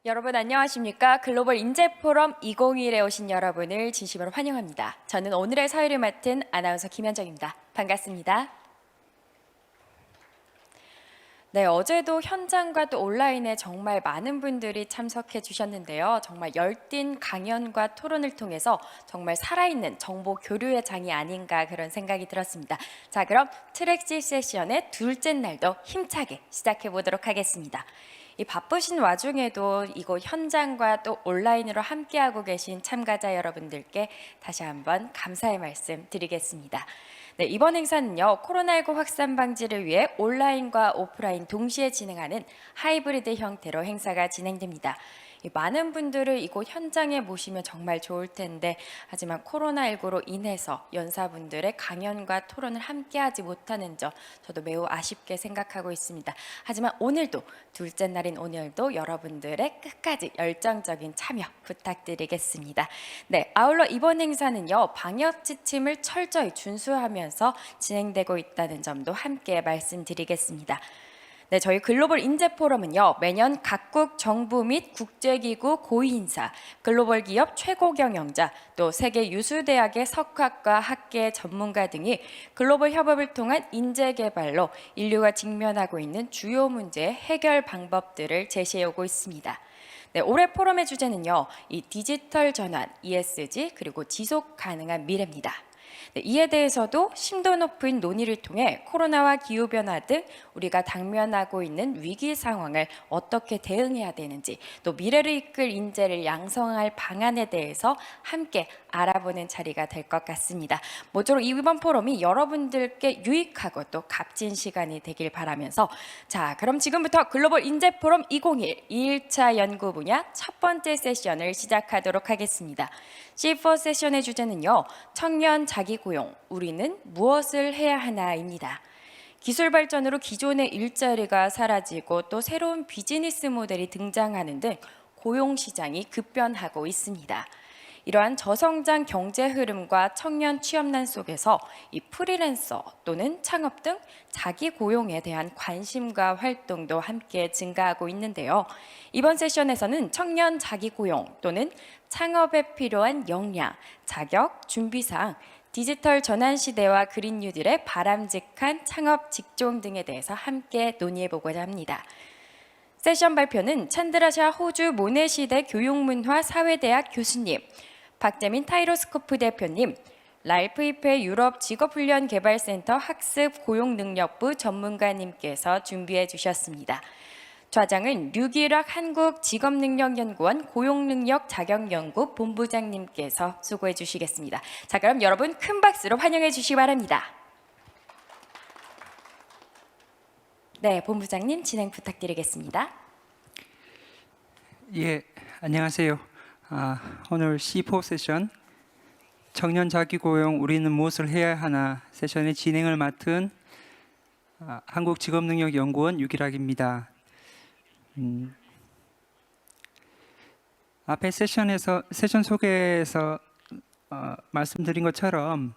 여러분 안녕하십니까? 글로벌 인재포럼 2021에 오신 여러분을 진심으로 환영합니다. 저는 오늘의 사회를 맡은 아나운서 김현정입니다. 반갑습니다. 네, 어제도 현장과 또 온라인에 정말 많은 분들이 참석해 주셨는데요. 정말 열띤 강연과 토론을 통해서 정말 살아있는 정보 교류의 장이 아닌가 그런 생각이 들었습니다. 자, 그럼 트랙 C 세션의 둘째 날도 힘차게 시작해 보도록 하겠습니다. 이 바쁘신 와중에도 이곳 현장과 또 온라인으로 함께하고 계신 참가자 여러분들께 다시 한번 감사의 말씀 드리겠습니다. 네, 이번 행사는요, 코로나19 확산 방지를 위해 온라인과 오프라인 동시에 진행하는 하이브리드 형태로 행사가 진행됩니다. 많은 분들을 이곳 현장에 모시면 정말 좋을 텐데, 하지만 코로나19로 인해서 연사분들의 강연과 토론을 함께하지 못하는 점 저도 매우 아쉽게 생각하고 있습니다. 하지만 오늘도 둘째 날인 오늘도 여러분들의 끝까지 열정적인 참여 부탁드리겠습니다. 네, 아울러 이번 행사는요, 방역 지침을 철저히 준수하면서 진행되고 있다는 점도 함께 말씀드리겠습니다. 네, 저희 글로벌 인재포럼은요, 매년 각국 정부 및 국제기구 고위인사, 글로벌 기업 최고 경영자, 또 세계 유수대학의 석학과 학계 전문가 등이 글로벌 협업을 통한 인재 개발로 인류가 직면하고 있는 주요 문제의 해결 방법들을 제시해 오고 있습니다. 네, 올해 포럼의 주제는요, 이 디지털 전환, ESG, 그리고 지속 가능한 미래입니다. 네, 이에 대해서도 심도 높은 논의를 통해 코로나와 기후변화 등 우리가 당면하고 있는 위기 상황을 어떻게 대응해야 되는지, 또 미래를 이끌 인재를 양성할 방안에 대해서 함께 알아보는 자리가 될 것 같습니다. 모쪼록 이번 포럼이 여러분들께 유익하고 또 값진 시간이 되길 바라면서, 자, 그럼 지금부터 글로벌 인재포럼 2021 2일차 연구 분야 첫 번째 세션을 시작하도록 하겠습니다. C4 세션의 주제는요, 청년 자기고용, 우리는 무엇을 해야 하나입니다. 기술 발전으로 기존의 일자리가 사라지고 또 새로운 비즈니스 모델이 등장하는 등 고용 시장이 급변하고 있습니다. 이러한 저성장 경제 흐름과 청년 취업난 속에서 이 프리랜서 또는 창업 등 자기 고용에 대한 관심과 활동도 함께 증가하고 있는데요. 이번 세션에서는 청년 자기 고용 또는 창업에 필요한 역량, 자격, 준비사항, 디지털 전환 시대와 그린 뉴딜의 바람직한 창업 직종 등에 대해서 함께 논의해보고자 합니다. 세션 발표는 찬드라샤 호주 모네시대 교육문화 사회대학 교수님, 박재민 타이로스코프 대표님, 랄프 이페 유럽 직업훈련개발센터 학습고용능력부 전문가님께서 준비해 주셨습니다. 좌장은 류기락 한국직업능력연구원 고용능력 자격연구 본부장님께서 수고해 주시겠습니다. 자, 그럼 여러분 큰 박수로 환영해 주시기 바랍니다. 네, 본부장님 진행 부탁드리겠습니다. 예, 안녕하세요. 오늘 C4 세션 청년 자기고용 우리는 무엇을 해야 하나 세션의 진행을 맡은 한국직업능력연구원 유기락입니다. 앞에 세션 소개에서 말씀드린 것처럼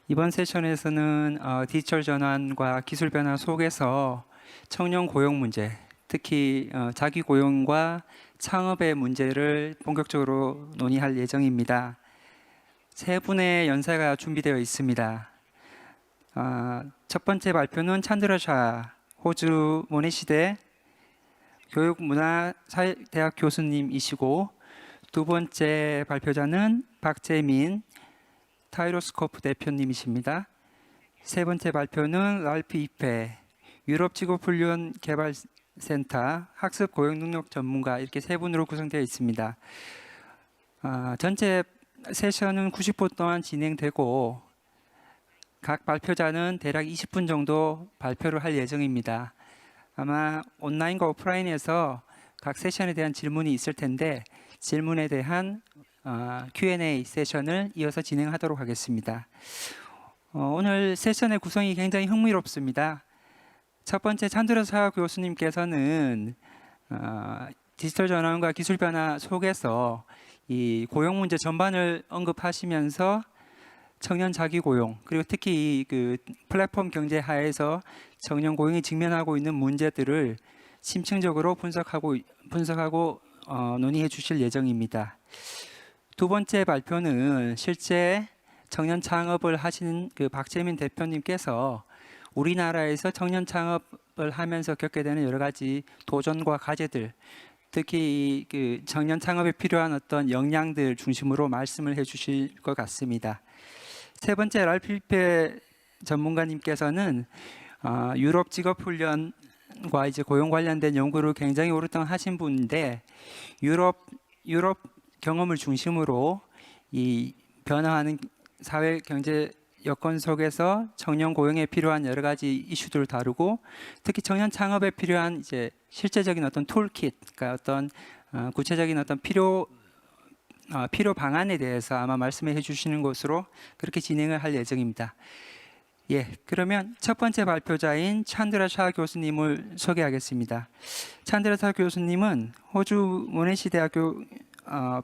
이번 세션에서는 디지털 전환과 기술 변화 속에서 청년 고용 문제, 특히 자기 고용과 창업의 문제를 본격적으로 논의할 예정입니다. 세 분의 연사가 준비되어 있습니다. 첫 번째 발표는 찬드라샤 호주 모네시대 교육문화사회대학 교수님이시고, 두 번째 발표자는 박재민 타이로스코프 대표님이십니다. 세 번째 발표는 랄프 이페 유럽 직업훈련 개발센터 학습 고용능력 전문가, 이렇게 세 분으로 구성되어 있습니다. 전체 세션은 90분 동안 진행되고 각 발표자는 대략 20분 정도 발표를 할 예정입니다. 아마 온라인과 오프라인에서 각 세션에 대한 질문이 있을 텐데 질문에 대한 Q&A 세션을 이어서 진행하도록 하겠습니다. 오늘 세션의 구성이 굉장히 흥미롭습니다. 첫 번째 찬드라샤 교수님께서는 디지털 전환과 기술 변화 속에서 이 고용 문제 전반을 언급하시면서 청년 자기 고용, 그리고 특히 그 플랫폼 경제 하에서 청년 고용이 직면하고 있는 문제들을 심층적으로 분석하고 논의해 주실 예정입니다. 두 번째 발표는 실제 청년 창업을 하시는 그 박재민 대표님께서 우리나라에서 청년 창업을 하면서 겪게 되는 여러 가지 도전과 과제들, 특히 그 청년 창업에 필요한 어떤 역량들 중심으로 말씀을 해주실 것 같습니다. 세 번째 랄프 필페 전문가님께서는 유럽 직업훈련과 이제 고용 관련된 연구를 굉장히 오랫동안 하신 분인데 유럽 경험을 중심으로 이 변화하는 사회 경제 여건 속에서 청년 고용에 필요한 여러 가지 이슈들을 다루고 특히 청년 창업에 필요한 이제 실제적인 어떤 툴킷, 그러니까 어떤 구체적인 어떤 필요 방안에 대해서 아마 말씀해 주시는 것으로 그렇게 진행을 할 예정입니다. 예, 그러면 첫 번째 발표자인 찬드라 샤 교수님을 소개하겠습니다. 찬드라 샤 교수님은 호주 모네시 대학교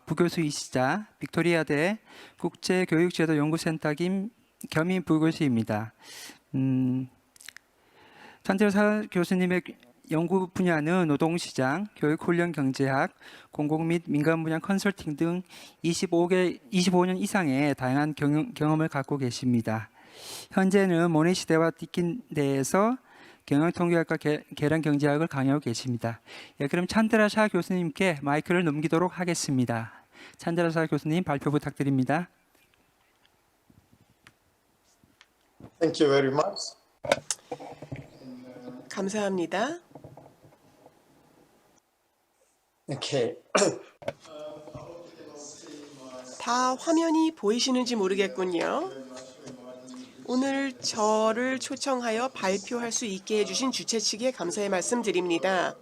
부교수이시자 빅토리아대 국제교육제도 연구센터 겸임 부교수입니다. 찬드라 샤 교수님의 연구 분야는 노동시장, 교육훈련 경제학, 공공 및 민간 분야 컨설팅 등 25년 이상의 다양한 경험을 갖고 계십니다. 현재는 모네시대와 디킨대에서 경영통계학과 계량경제학을 강의하고 계십니다. 예, 그럼 찬드라 샤 교수님께 마이크를 넘기도록 하겠습니다. 찬드라 샤 교수님 발표 부탁드립니다. Thank you very much. 감사합니다. Okay. 다 화면이 보이시는지 모르겠군요. 오늘 저를 초청하여 발표할 수 있게 해주신 주최 측에 감사의 말씀드립니다.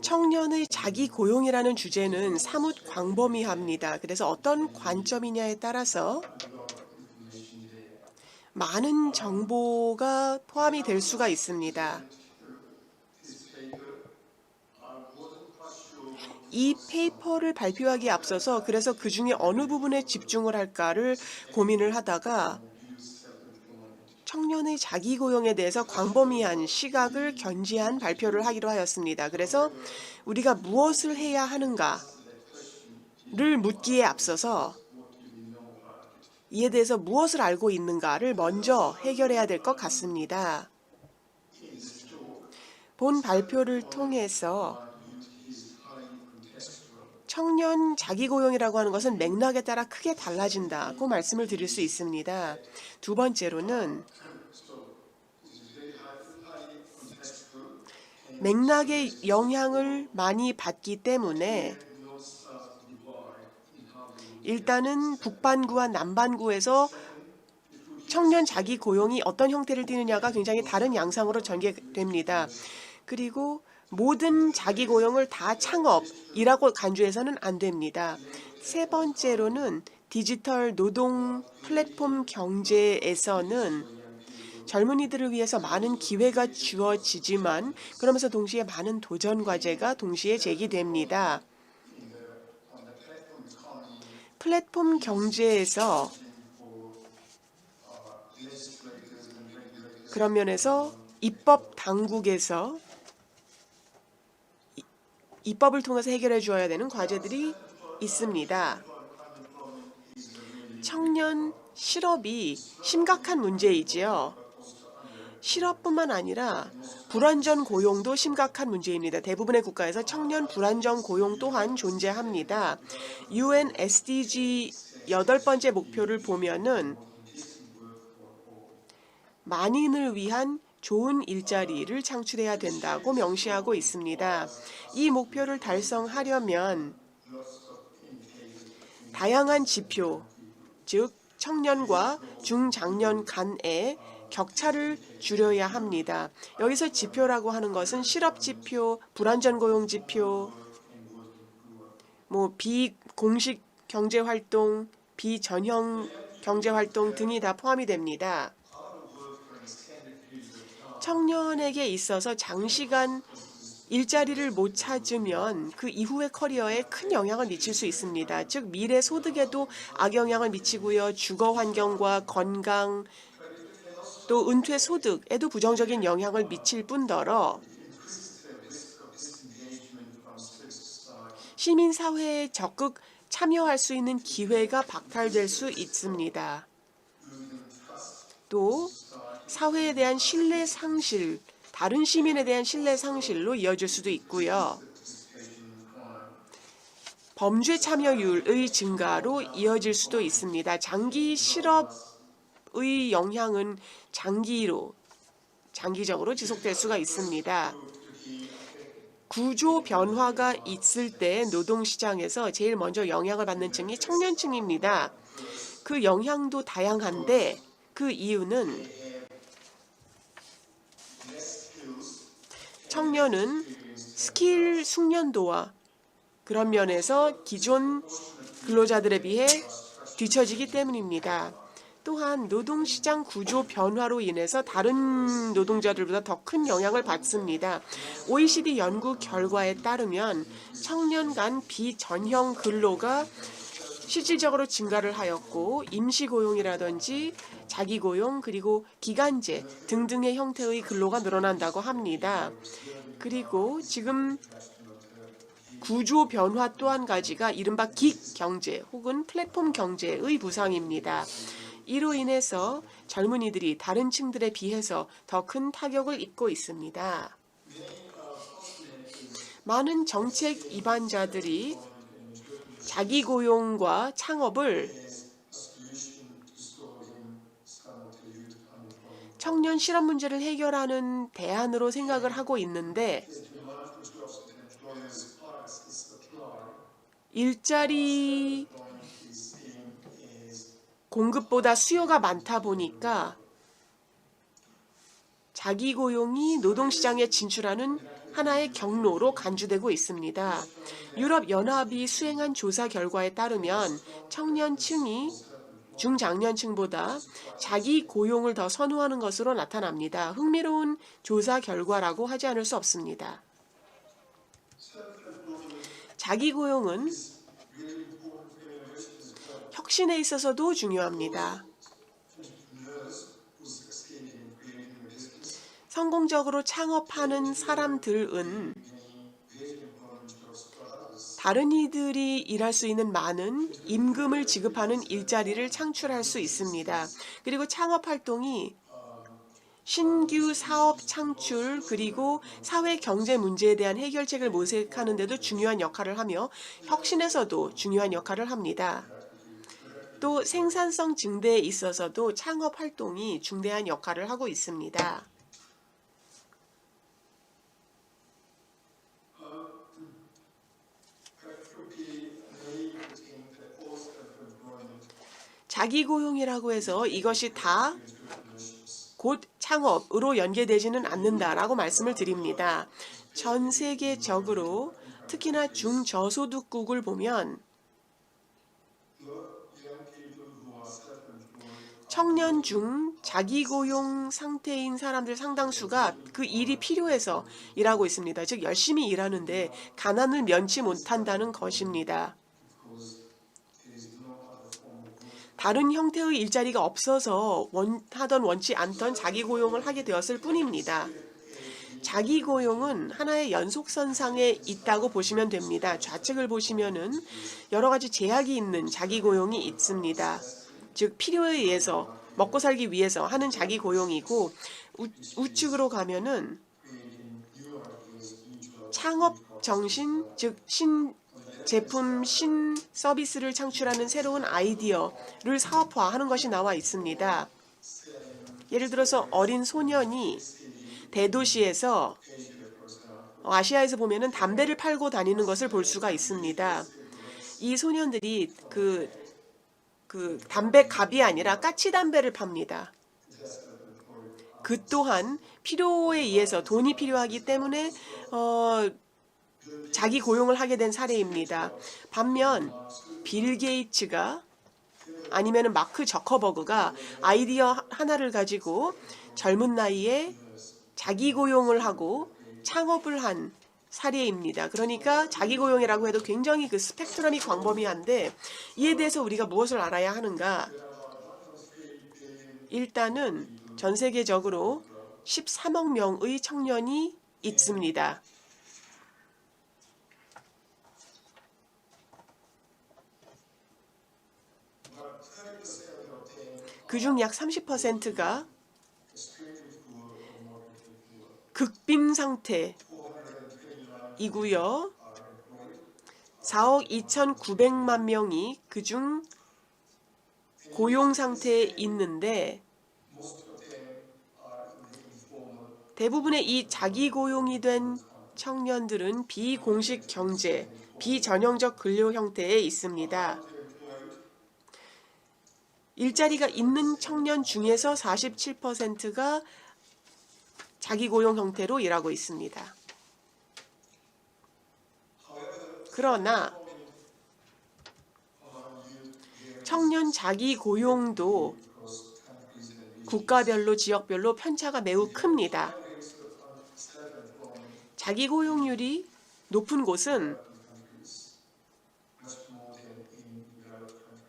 청년의 자기 고용이라는 주제는 사뭇 광범위합니다. 그래서 어떤 관점이냐에 따라서 많은 정보가 포함이 될 수가 있습니다. 이 페이퍼를 발표하기에 앞서서 그래서 그 중에 어느 부분에 집중을 할까를 고민을 하다가 청년의 자기 고용에 대해서 광범위한 시각을 견지한 발표를 하기로 하였습니다. 그래서 우리가 무엇을 해야 하는가를 묻기에 앞서서 이에 대해서 무엇을 알고 있는가를 먼저 해결해야 될 것 같습니다. 본 발표를 통해서 청년 자기고용이라고 하는 것은 맥락에 따라 크게 달라진다고 말씀을 드릴 수 있습니다. 두 번째로는 맥락의 영향을 많이 받기 때문에 일단은 북반구와 남반구에서 청년 자기 고용이 어떤 형태를 띠느냐가 굉장히 다른 양상으로 전개됩니다. 그리고 모든 자기 고용을 다 창업이라고 간주해서는 안 됩니다. 세 번째로는 디지털 노동 플랫폼 경제에서는 젊은이들을 위해서 많은 기회가 주어지지만 그러면서 동시에 많은 도전 과제가 동시에 제기됩니다. 플랫폼 경제에서 그런 면에서 입법 당국에서 입법을 통해서 해결해 주어야 되는 과제들이 있습니다. 청년 실업이 심각한 문제이지요. 실업뿐만 아니라 불안전 고용도 심각한 문제입니다. 대부분의 국가에서 청년 불안전 고용 또한 존재합니다. UN SDG 8번째 목표를 보면은 만인을 위한 좋은 일자리를 창출해야 된다고 명시하고 있습니다. 이 목표를 달성하려면 다양한 지표, 즉 청년과 중장년 간의 격차를 줄여야 합니다. 여기서 지표라고 하는 것은 실업 지표, 불안전 고용 지표, 비공식 경제 활동, 비전형 경제 활동 등이 다 포함이 됩니다. 청년에게 있어서 장시간 일자리를 못 찾으면 그 이후의 커리어에 큰 영향을 미칠 수 있습니다. 즉 미래 소득에도 악영향을 미치고요. 주거 환경과 건강 또 은퇴 소득에도 부정적인 영향을 미칠 뿐더러 시민사회에 적극 참여할 수 있는 기회가 박탈될 수 있습니다. 또 사회에 대한 신뢰 상실, 다른 시민에 대한 신뢰 상실로 이어질 수도 있고요. 범죄 참여율의 증가로 이어질 수도 있습니다. 장기 실업의 영향은 장기적으로 지속될 수가 있습니다. 구조 변화가 있을 때 노동시장에서 제일 먼저 영향을 받는 층이 청년층입니다. 그 영향도 다양한데 그 이유는 청년은 스킬 숙련도와 그런 면에서 기존 근로자들에 비해 뒤처지기 때문입니다. 또한 노동시장 구조 변화로 인해서 다른 노동자들보다 더 큰 영향을 받습니다. OECD 연구 결과에 따르면 청년 간 비전형 근로가 실질적으로 증가를 하였고 임시고용이라든지 자기고용 그리고 기간제 등등의 형태의 근로가 늘어난다고 합니다. 그리고 지금 구조 변화 또 한 가지가 이른바 긱경제 혹은 플랫폼 경제의 부상입니다. 이로 인해서 젊은이들이 다른 층들에 비해서 더 큰 타격을 입고 있습니다. 많은 정책 입안자들이 자기고용과 창업을 청년 실업 문제를 해결하는 대안으로 생각을 하고 있는데 일자리 공급보다 수요가 많다 보니까 자기고용이 노동시장에 진출하는 하나의 경로로 간주되고 있습니다. 유럽연합이 수행한 조사 결과에 따르면 청년층이 중장년층보다 자기고용을 더 선호하는 것으로 나타납니다. 흥미로운 조사 결과라고 하지 않을 수 없습니다. 자기고용은 혁신에 있어서도 중요합니다. 성공적으로 창업하는 사람들은 다른 이들이 일할 수 있는 많은 임금을 지급하는 일자리를 창출할 수 있습니다. 그리고 창업활동이 신규 사업 창출 그리고 사회 경제 문제에 대한 해결책을 모색하는 데도 중요한 역할을 하며 혁신에서도 중요한 역할을 합니다. 또 생산성 증대에 있어서도 창업활동이 중대한 역할을 하고 있습니다. 자기고용이라고 해서 이것이 다 곧 창업으로 연계되지는 않는다라고 말씀을 드립니다. 전 세계적으로 특히나 중저소득국을 보면 청년 중 자기고용 상태인 사람들 상당수가 그 일이 필요해서 일하고 있습니다. 즉 열심히 일하는데 가난을 면치 못한다는 것입니다. 다른 형태의 일자리가 없어서 원치 않던 자기고용을 하게 되었을 뿐입니다. 자기고용은 하나의 연속선상에 있다고 보시면 됩니다. 좌측을 보시면은 여러 가지 제약이 있는 자기고용이 있습니다. 즉 필요에 의해서 먹고 살기 위해서 하는 자기고용이고 우측으로 가면은 창업 정신 즉 제품 서비스를 창출하는 새로운 아이디어를 사업화하는 것이 나와 있습니다. 예를 들어서 어린 소년이 대도시에서 아시아에서 보면은 담배를 팔고 다니는 것을 볼 수가 있습니다. 이 소년들이 그 담배갑이 아니라 까치담배를 팝니다. 그 또한 필요에 의해서 돈이 필요하기 때문에 자기 고용을 하게 된 사례입니다. 반면 빌 게이츠가 아니면 마크 저커버그가 아이디어 하나를 가지고 젊은 나이에 자기 고용을 하고 창업을 한 사례입니다. 그러니까 자기 고용이라고 해도 굉장히 그 스펙트럼이 광범위한데 이에 대해서 우리가 무엇을 알아야 하는가? 일단은 전 세계적으로 13억 명의 청년이 있습니다. 그중 약 30%가 극빈 상태이고요. 4억 2,900만 명이 그중 고용 상태에 있는데 대부분의 이 자기 고용이 된 청년들은 비공식 경제, 비전형적 근로 형태에 있습니다. 일자리가 있는 청년 중에서 47%가 자기 고용 형태로 일하고 있습니다. 그러나 청년 자기 고용도 국가별로 지역별로 편차가 매우 큽니다. 자기 고용률이 높은 곳은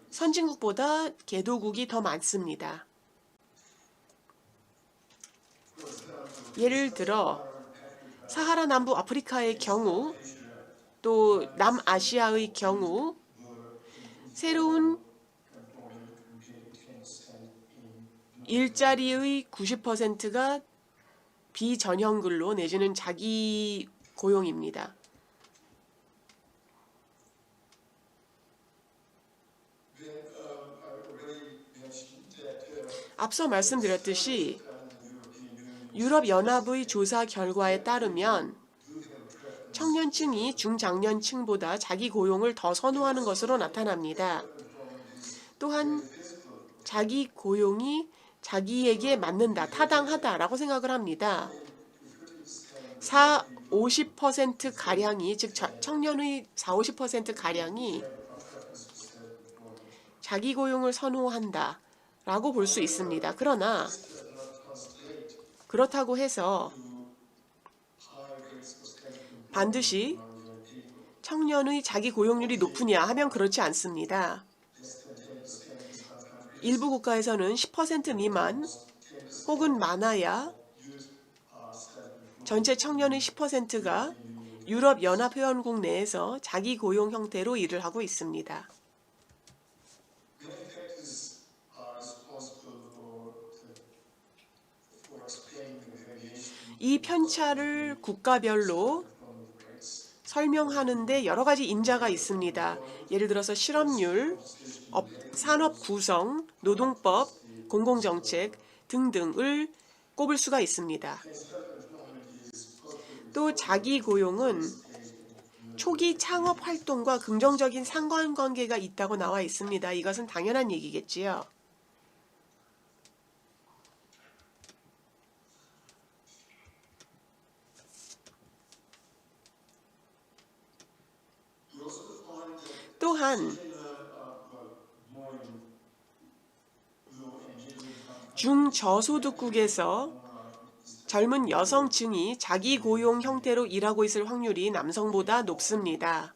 선진국보다 개도국이 더 많습니다. 예를 들어 사하라 남부 아프리카의 경우 또 남아시아의 경우 새로운 일자리의 90%가 비전형 근로 내지는 자기 고용입니다. 앞서 말씀드렸듯이 유럽연합의 조사 결과에 따르면 청년층이 중장년층보다 자기 고용을 더 선호하는 것으로 나타납니다. 또한 자기 고용이 자기에게 맞는다, 타당하다라고 생각을 합니다. 50%가량이, 즉 청년의 50%가량이 자기 고용을 선호한다라고 볼 수 있습니다. 그러나 그렇다고 해서 반드시 청년의 자기 고용률이 높으냐 하면 그렇지 않습니다. 일부 국가에서는 10% 미만 혹은 많아야 전체 청년의 10%가 유럽연합회원국 내에서 자기 고용 형태로 일을 하고 있습니다. 이 편차를 국가별로 설명하는데 여러 가지 인자가 있습니다. 예를 들어서 실업률, 산업 구성, 노동법, 공공정책 등등을 꼽을 수가 있습니다. 또 자기 고용은 초기 창업 활동과 긍정적인 상관관계가 있다고 나와 있습니다. 이것은 당연한 얘기겠지요. 또한 중저소득국에서 젊은 여성층이 자기 고용 형태로 일하고 있을 확률이 남성보다 높습니다.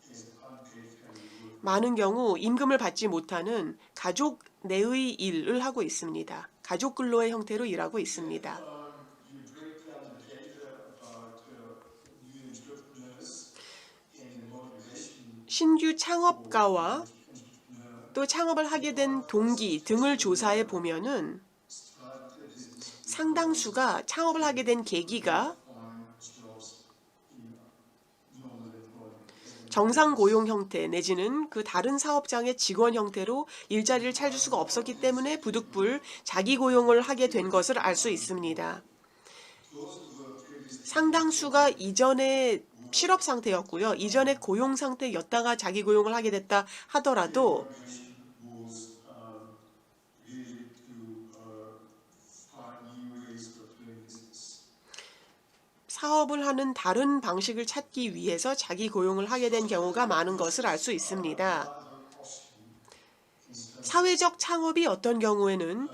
많은 경우 임금을 받지 못하는 가족 내의 일을 하고 있습니다. 가족 근로의 형태로 일하고 있습니다. 신규 창업가와 또 창업을 하게 된 동기 등을 조사해 보면은 상당수가 창업을 하게 된 계기가 정상 고용 형태 내지는 그 다른 사업장의 직원 형태로 일자리를 찾을 수가 없었기 때문에 부득불 자기 고용을 하게 된 것을 알 수 있습니다. 상당수가 이전에 실업 상태였고요. 이전에 고용 상태였다가 자기 고용을 하게 됐다 하더라도 사업을 하는 다른 방식을 찾기 위해서 자기 고용을 하게 된 경우가 많은 것을 알 수 있습니다. 사회적 창업이 어떤 경우에는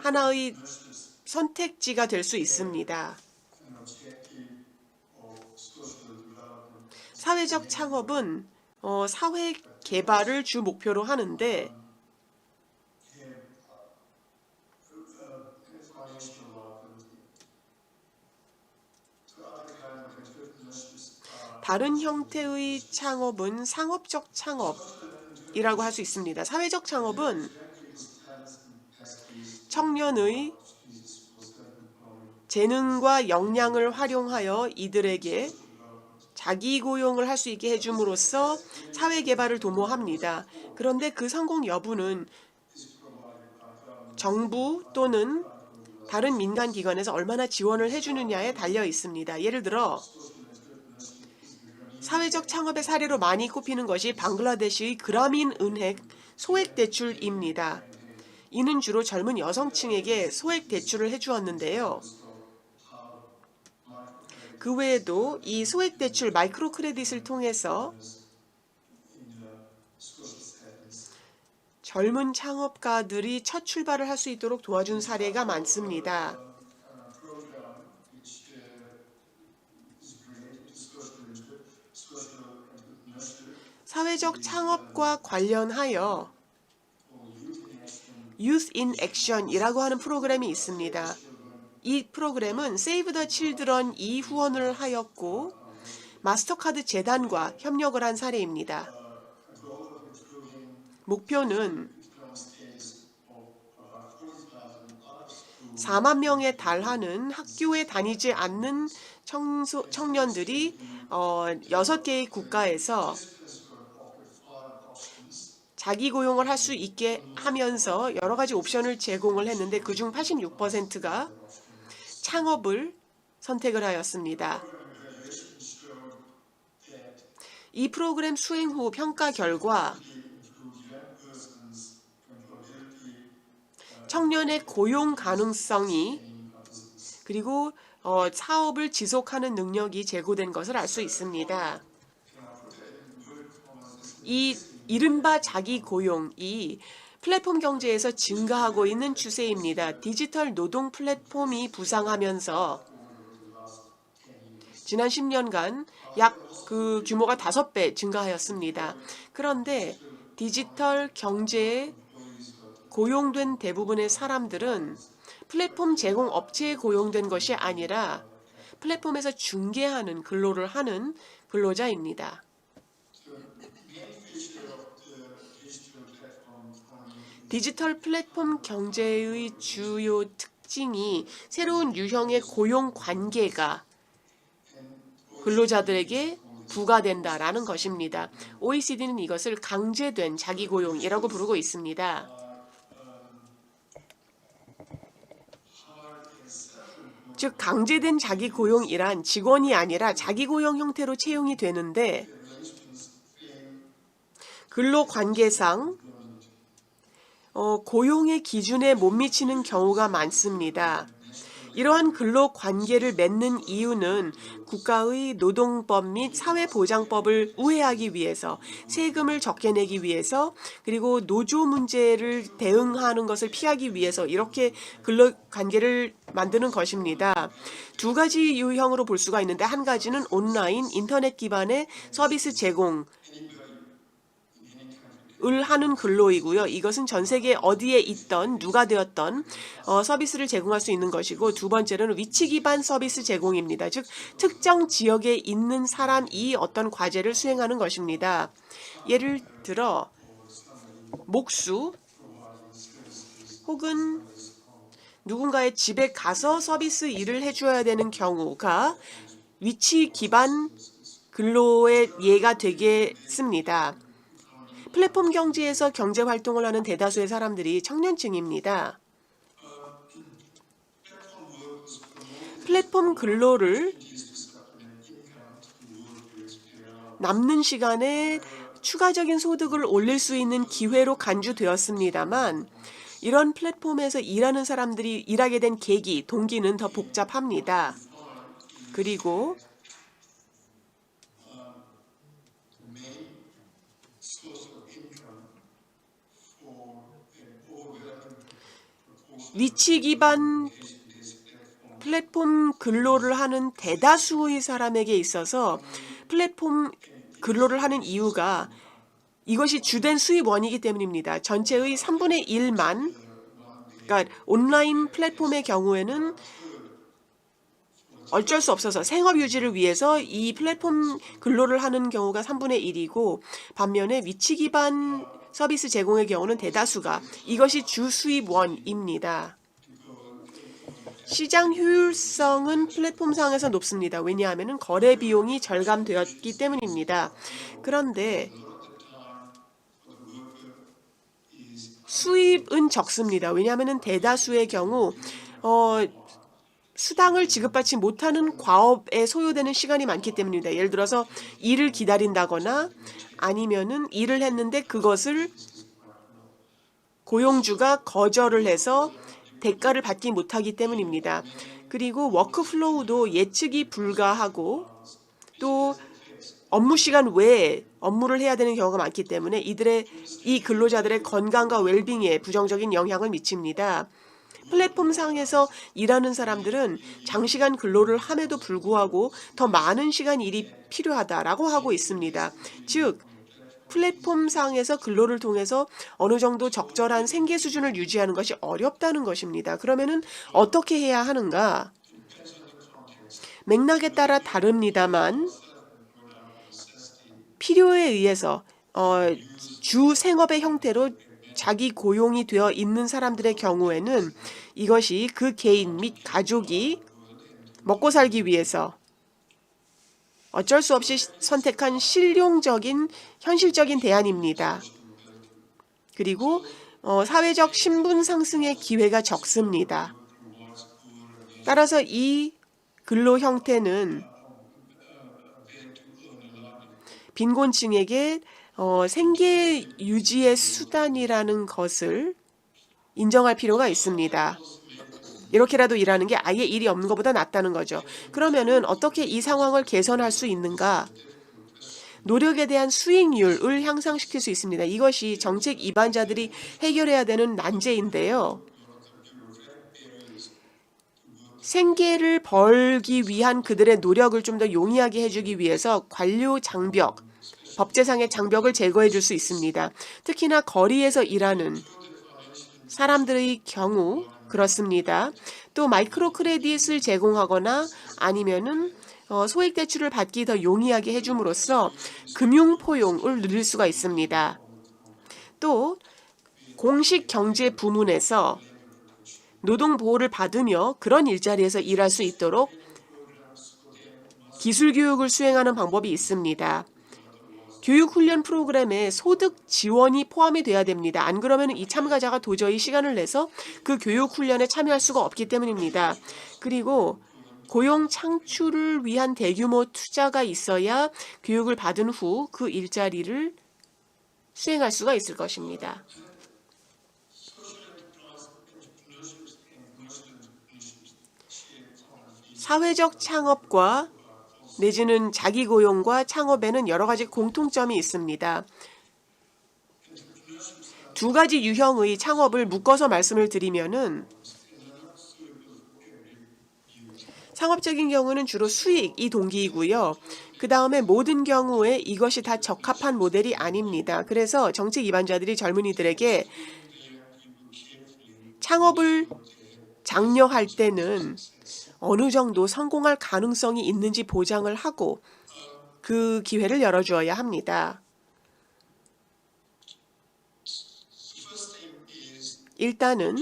하나의 선택지가 될 수 있습니다. 사회적 창업은 사회 개발을 주 목표로 하는데 다른 형태의 창업은 상업적 창업이라고 할 수 있습니다. 사회적 창업은 청년의 재능과 역량을 활용하여 이들에게 자기 고용을 할 수 있게 해줌으로써 사회 개발을 도모합니다. 그런데 그 성공 여부는 정부 또는 다른 민간 기관에서 얼마나 지원을 해주느냐에 달려 있습니다. 예를 들어 사회적 창업의 사례로 많이 꼽히는 것이 방글라데시의 그라민 은행 소액 대출입니다. 이는 주로 젊은 여성층에게 소액 대출을 해주었는데요. 그 외에도 이 소액 대출 마이크로 크레딧을 통해서 젊은 창업가들이 첫 출발을 할 수 있도록 도와준 사례가 많습니다. 사회적 창업과 관련하여 Youth in Action이라고 하는 프로그램이 있습니다. 이 프로그램은 Save the Children이 후원을 하였고 마스터카드 재단과 협력을 한 사례입니다. 목표는 4만 명에 달하는 학교에 다니지 않는 청년들이 6개의 국가에서 자기 고용을 할 수 있게 하면서 여러 가지 옵션을 제공을 했는데 그중 86%가 창업을 선택을 하였습니다. 이 프로그램 수행 후 평가 결과 청년의 고용 가능성이 그리고 사업을 지속하는 능력이 제고된 것을 알 수 있습니다. 이 이른바 자기 고용이 플랫폼 경제에서 증가하고 있는 추세입니다. 디지털 노동 플랫폼이 부상하면서 지난 10년간 약 그 규모가 5배 증가하였습니다. 그런데 디지털 경제에 고용된 대부분의 사람들은 플랫폼 제공 업체에 고용된 것이 아니라 플랫폼에서 중개하는 근로를 하는 근로자입니다. 디지털 플랫폼 경제의 주요 특징이 새로운 유형의 고용 관계가 근로자들에게 부과된다라는 것입니다. OECD는 이것을 강제된 자기고용이라고 부르고 있습니다. 즉 강제된 자기고용이란 직원이 아니라 자기고용 형태로 채용이 되는데 근로관계상 고용의 기준에 못 미치는 경우가 많습니다. 이러한 근로관계를 맺는 이유는 국가의 노동법 및 사회보장법을 우회하기 위해서, 세금을 적게 내기 위해서, 그리고 노조 문제를 대응하는 것을 피하기 위해서 이렇게 근로관계를 만드는 것입니다. 두 가지 유형으로 볼 수가 있는데 한 가지는 온라인, 인터넷 기반의 서비스 제공 을 하는 근로이고요. 이것은 전 세계 어디에 있던 누가 되었던 서비스를 제공할 수 있는 것이고 두 번째로는 위치 기반 서비스 제공입니다. 즉 특정 지역에 있는 사람이 어떤 과제를 수행하는 것입니다. 예를 들어 목수 혹은 누군가의 집에 가서 서비스 일을 해줘야 되는 경우가 위치 기반 근로의 예가 되겠습니다. 플랫폼 경제에서 경제 활동을 하는 대다수의 사람들이 청년층입니다. 플랫폼 근로를 남는 시간에 추가적인 소득을 올릴 수 있는 기회로 간주되었습니다만 이런 플랫폼에서 일하는 사람들이 일하게 된 계기, 동기는 더 복잡합니다. 그리고 위치 기반 플랫폼 근로를 하는 대다수의 사람에게 있어서 플랫폼 근로를 하는 이유가 이것이 주된 수입원이기 때문입니다. 전체의 3분의 1만, 그러니까 온라인 플랫폼의 경우에는 어쩔 수 없어서 생업 유지를 위해서 이 플랫폼 근로를 하는 경우가 3분의 1이고 반면에 위치 기반 서비스 제공의 경우는 대다수가 이것이 주 수입원입니다. 시장 효율성은 플랫폼상에서 높습니다. 왜냐하면 거래 비용이 절감되었기 때문입니다. 그런데 수입은 적습니다. 왜냐하면 대다수의 경우 수당을 지급받지 못하는 과업에 소요되는 시간이 많기 때문입니다. 예를 들어서 일을 기다린다거나 아니면은 일을 했는데 그것을 고용주가 거절을 해서 대가를 받지 못하기 때문입니다. 그리고 워크플로우도 예측이 불가하고 또 업무 시간 외에 업무를 해야 되는 경우가 많기 때문에 이 근로자들의 건강과 웰빙에 부정적인 영향을 미칩니다. 플랫폼상에서 일하는 사람들은 장시간 근로를 함에도 불구하고 더 많은 시간 일이 필요하다라고 하고 있습니다. 즉 플랫폼상에서 근로를 통해서 어느 정도 적절한 생계 수준을 유지하는 것이 어렵다는 것입니다. 그러면은 어떻게 해야 하는가? 맥락에 따라 다릅니다만 필요에 의해서 주 생업의 형태로 자기 고용이 되어 있는 사람들의 경우에는 이것이 그 개인 및 가족이 먹고 살기 위해서 어쩔 수 없이 선택한 실용적인 현실적인 대안입니다. 그리고 사회적 신분 상승의 기회가 적습니다. 따라서 이 근로 형태는 빈곤층에게 생계 유지의 수단이라는 것을 인정할 필요가 있습니다. 이렇게라도 일하는 게 아예 일이 없는 것보다 낫다는 거죠. 그러면은 어떻게 이 상황을 개선할 수 있는가? 노력에 대한 수익률을 향상시킬 수 있습니다. 이것이 정책 입안자들이 해결해야 되는 난제인데요. 생계를 벌기 위한 그들의 노력을 좀 더 용이하게 해주기 위해서 관료 장벽, 법제상의 장벽을 제거해 줄 수 있습니다. 특히나 거리에서 일하는 사람들의 경우 그렇습니다. 또 마이크로 크레딧을 제공하거나 아니면은 소액 대출을 받기 더 용이하게 해줌으로써 금융 포용을 누릴 수가 있습니다. 또 공식 경제 부문에서 노동 보호를 받으며 그런 일자리에서 일할 수 있도록 기술 교육을 수행하는 방법이 있습니다. 교육훈련 프로그램에 소득 지원이 포함이 돼야 됩니다. 안 그러면 이 참가자가 도저히 시간을 내서 그 교육훈련에 참여할 수가 없기 때문입니다. 그리고 고용 창출을 위한 대규모 투자가 있어야 교육을 받은 후 그 일자리를 수행할 수가 있을 것입니다. 사회적 창업과 내지는 자기 고용과 창업에는 여러 가지 공통점이 있습니다. 두 가지 유형의 창업을 묶어서 말씀을 드리면은 상업적인 경우는 주로 수익이 동기이고요. 그 다음에 모든 경우에 이것이 다 적합한 모델이 아닙니다. 그래서 정책 입안자들이 젊은이들에게 창업을 장려할 때는 어느 정도 성공할 가능성이 있는지 보장을 하고 그 기회를 열어주어야 합니다. 일단은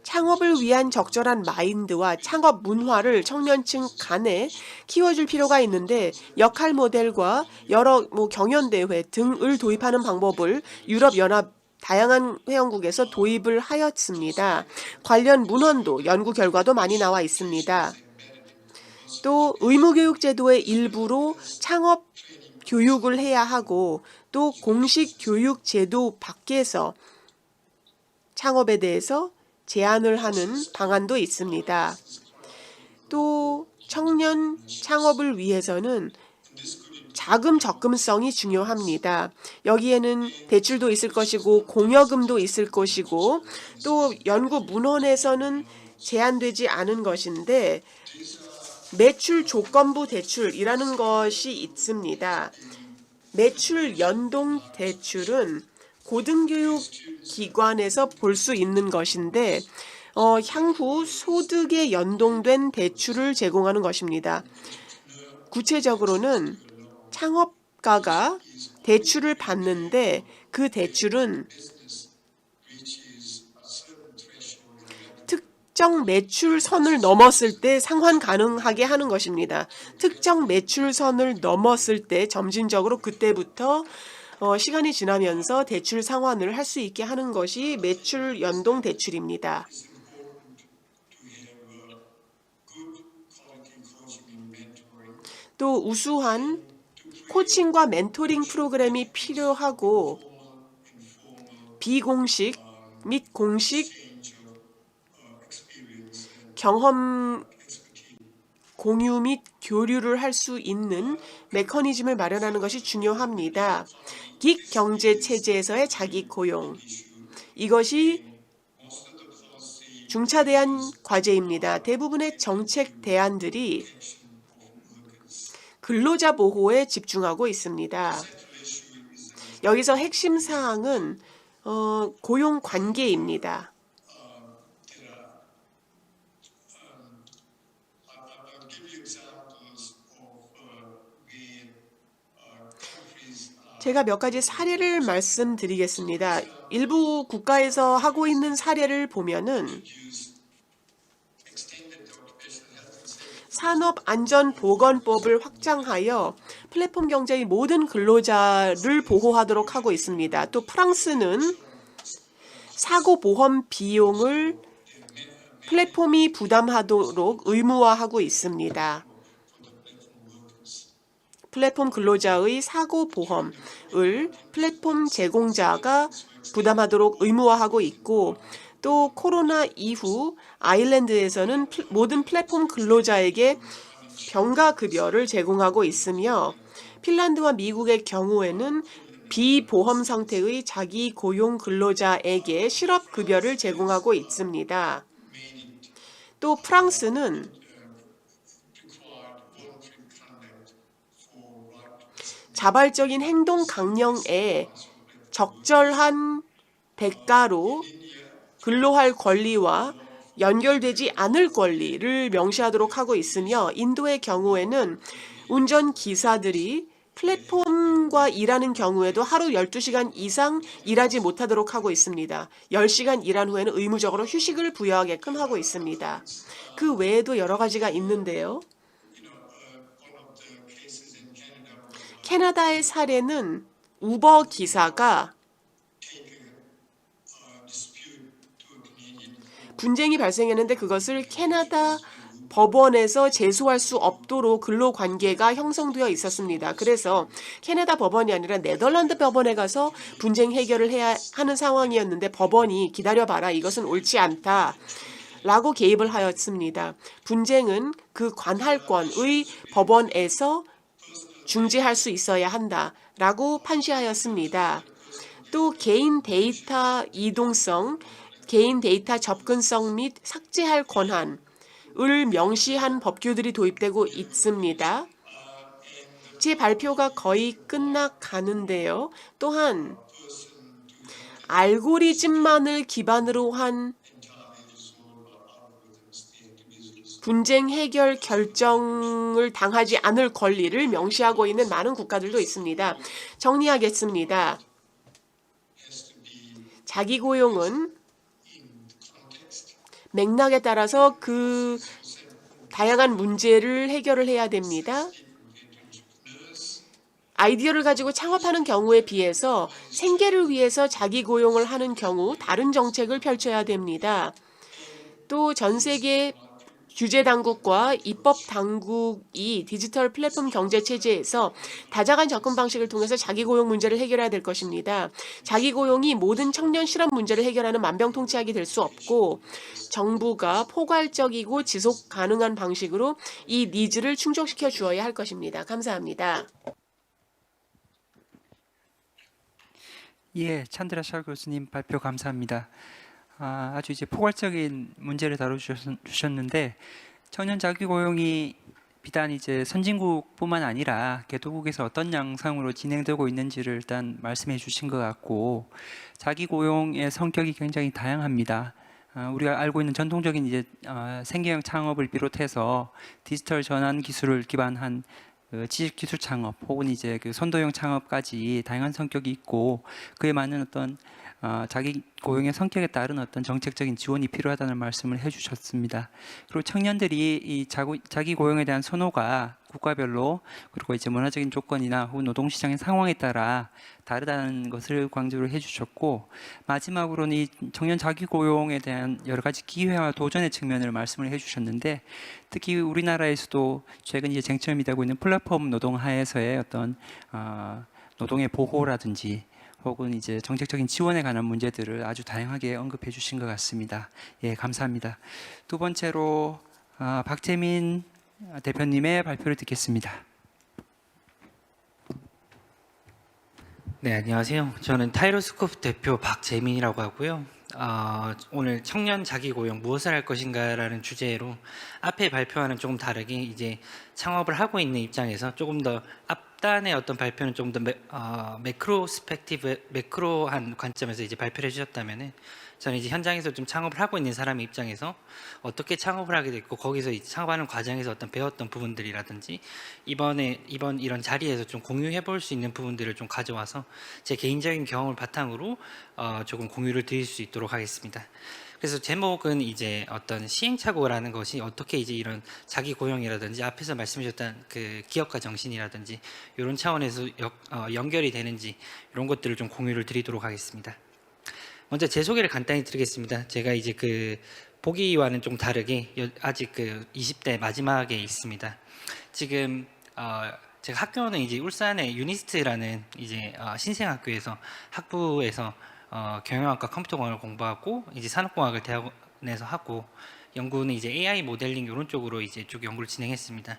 창업을 위한 적절한 마인드와 창업 문화를 청년층 간에 키워줄 필요가 있는데 역할 모델과 여러 경연대회 등을 도입하는 방법을 유럽연합 다양한 회원국에서 도입을 하였습니다. 관련 문헌도 연구 결과도 많이 나와 있습니다. 또 의무교육제도의 일부로 창업 교육을 해야 하고 또 공식 교육제도 밖에서 창업에 대해서 제안을 하는 방안도 있습니다. 또 청년 창업을 위해서는 자금 접근성이 중요합니다. 여기에는 대출도 있을 것이고 공여금도 있을 것이고 또 연구 문헌에서는 제한되지 않은 것인데 매출 조건부 대출이라는 것이 있습니다. 매출 연동 대출은 고등교육 기관에서 볼 수 있는 것인데 향후 소득에 연동된 대출을 제공하는 것입니다. 구체적으로는 창업가가 대출을 받는데 그 대출은 특정 매출선을 넘었을 때 상환 가능하게 하는 것입니다. 특정 매출선을 넘었을 때 점진적으로 그때부터 시간이 지나면서 대출 상환을 할 수 있게 하는 것이 매출 연동 대출입니다. 또 우수한 코칭과 멘토링 프로그램이 필요하고 비공식 및 공식 경험 공유 및 교류를 할 수 있는 메커니즘을 마련하는 것이 중요합니다. 긱 경제 체제에서의 자기 고용. 이것이 중차대한 과제입니다. 대부분의 정책 대안들이 근로자 보호에 집중하고 있습니다. 여기서 핵심 사항은 고용 관계입니다. 제가 몇 가지 사례를 말씀드리겠습니다. 일부 국가에서 하고 있는 사례를 보면은 산업안전보건법을 확장하여 플랫폼 경제의 모든 근로자를 보호하도록 하고 있습니다. 또 프랑스는 사고보험 비용을 플랫폼이 부담하도록 의무화하고 있습니다. 플랫폼 근로자의 사고보험을 플랫폼 제공자가 부담하도록 의무화하고 있고 또 코로나 이후 아일랜드에서는 모든 플랫폼 근로자에게 병가급여를 제공하고 있으며 핀란드와 미국의 경우에는 비보험 상태의 자기 고용 근로자에게 실업급여를 제공하고 있습니다. 또 프랑스는 자발적인 행동 강령에 적절한 대가로 근로할 권리와 연결되지 않을 권리를 명시하도록 하고 있으며 인도의 경우에는 운전기사들이 플랫폼과 일하는 경우에도 하루 12시간 이상 일하지 못하도록 하고 있습니다. 10시간 일한 후에는 의무적으로 휴식을 부여하게끔 하고 있습니다. 그 외에도 여러 가지가 있는데요. 캐나다의 사례는 우버 기사가 분쟁이 발생했는데 그것을 캐나다 법원에서 제소할 수 없도록 근로관계가 형성되어 있었습니다. 그래서 캐나다 법원이 아니라 네덜란드 법원에 가서 분쟁 해결을 해야 하는 상황이었는데 법원이 기다려봐라, 이것은 옳지 않다 라고 개입을 하였습니다. 분쟁은 그 관할권의 법원에서 중재할 수 있어야 한다라고 판시하였습니다. 또 개인 데이터 이동성, 개인 데이터 접근성 및 삭제할 권한을 명시한 법규들이 도입되고 있습니다. 제 발표가 거의 끝나가는데요. 또한 알고리즘만을 기반으로 한 분쟁 해결 결정을 당하지 않을 권리를 명시하고 있는 많은 국가들도 있습니다. 정리하겠습니다. 자기 고용은 맥락에 따라서 그 다양한 문제를 해결을 해야 됩니다. 아이디어를 가지고 창업하는 경우에 비해서 생계를 위해서 자기 고용을 하는 경우 다른 정책을 펼쳐야 됩니다. 또 전 세계 규제 당국과 입법 당국이 디지털 플랫폼 경제 체제에서 다자간 접근 방식을 통해서 자기 고용 문제를 해결해야 될 것입니다. 자기 고용이 모든 청년 실업 문제를 해결하는 만병통치약이 될 수 없고 정부가 포괄적이고 지속 가능한 방식으로 이 니즈를 충족시켜 주어야 할 것입니다. 감사합니다. 예, 찬드라 샤 교수님 발표 감사합니다. 아주 이제 포괄적인 문제를 다뤄주셨는데 청년 자기 고용이 비단 이제 선진국뿐만 아니라 개도국에서 어떤 양상으로 진행되고 있는지를 일단 말씀해 주신 것 같고 자기 고용의 성격이 굉장히 다양합니다. 우리가 알고 있는 전통적인 이제 생계형 창업을 비롯해서 디지털 전환 기술을 기반한 지식 기술 창업 혹은 이제 그 선도형 창업까지 다양한 성격이 있고 그에 맞는 어떤 자기 고용의 성격에 따른 어떤 정책적인 지원이 필요하다는 말씀을 해주셨습니다. 그리고 청년들이 이 자기 고용에 대한 선호가 국가별로 그리고 이제 문화적인 조건이나 혹은 노동시장의 상황에 따라 다르다는 것을 강조를 해주셨고, 마지막으로는 이 청년 자기 고용에 대한 여러 가지 기회와 도전의 측면을 말씀을 해주셨는데, 특히 우리나라에서도 최근 이제 쟁점이 되고 있는 플랫폼 노동 하에서의 어떤 노동의 보호라든지 혹은 이제 정책적인 지원에 관한 문제들을 아주 다양하게 언급해 주신 것 같습니다. 예, 감사합니다. 두 번째로 박재민 대표님의 발표를 듣겠습니다. 네, 안녕하세요. 저는 타이로스코프 대표 박재민이라고 하고요. 오늘 청년 자기고용 무엇을 할 것인가라는 주제로 앞에 발표와는 조금 다르게 이제 창업을 하고 있는 입장에서 조금 더 앞단의 어떤 발표는 조금 더 매크로한 관점에서 이제 발표를 해주셨다면은, 저는 이제 현장에서 좀 창업을 하고 있는 사람의 입장에서 어떻게 창업을 하게 됐고 거기서 이제 창업하는 과정에서 어떤 배웠던 부분들이라든지 이번 이런 자리에서 좀 공유해 볼 수 있는 부분들을 좀 가져와서 제 개인적인 경험을 바탕으로 조금 공유를 드릴 수 있도록 하겠습니다. 그래서 제목은 이제 어떤 시행착오라는 것이 어떻게 이제 이런 자기 고용이라든지 앞에서 말씀하셨던 그 기업가 정신이라든지 이런 차원에서 연결이 되는지 이런 것들을 좀 공유를 드리도록 하겠습니다. 먼저 제 소개를 간단히 드리겠습니다. 제가 이제 그 보기와는 좀 다르게 아직 그 20대 마지막에 있습니다. 지금 제가 학교는 이제 울산의 유니스트라는 이제 신생학교에서 학부에서 경영학과 컴퓨터공학을 공부하고 이제 산업공학을 대학원에서 하고, 연구는 이제 AI 모델링 이런 쪽으로 이제 쭉 연구를 진행했습니다.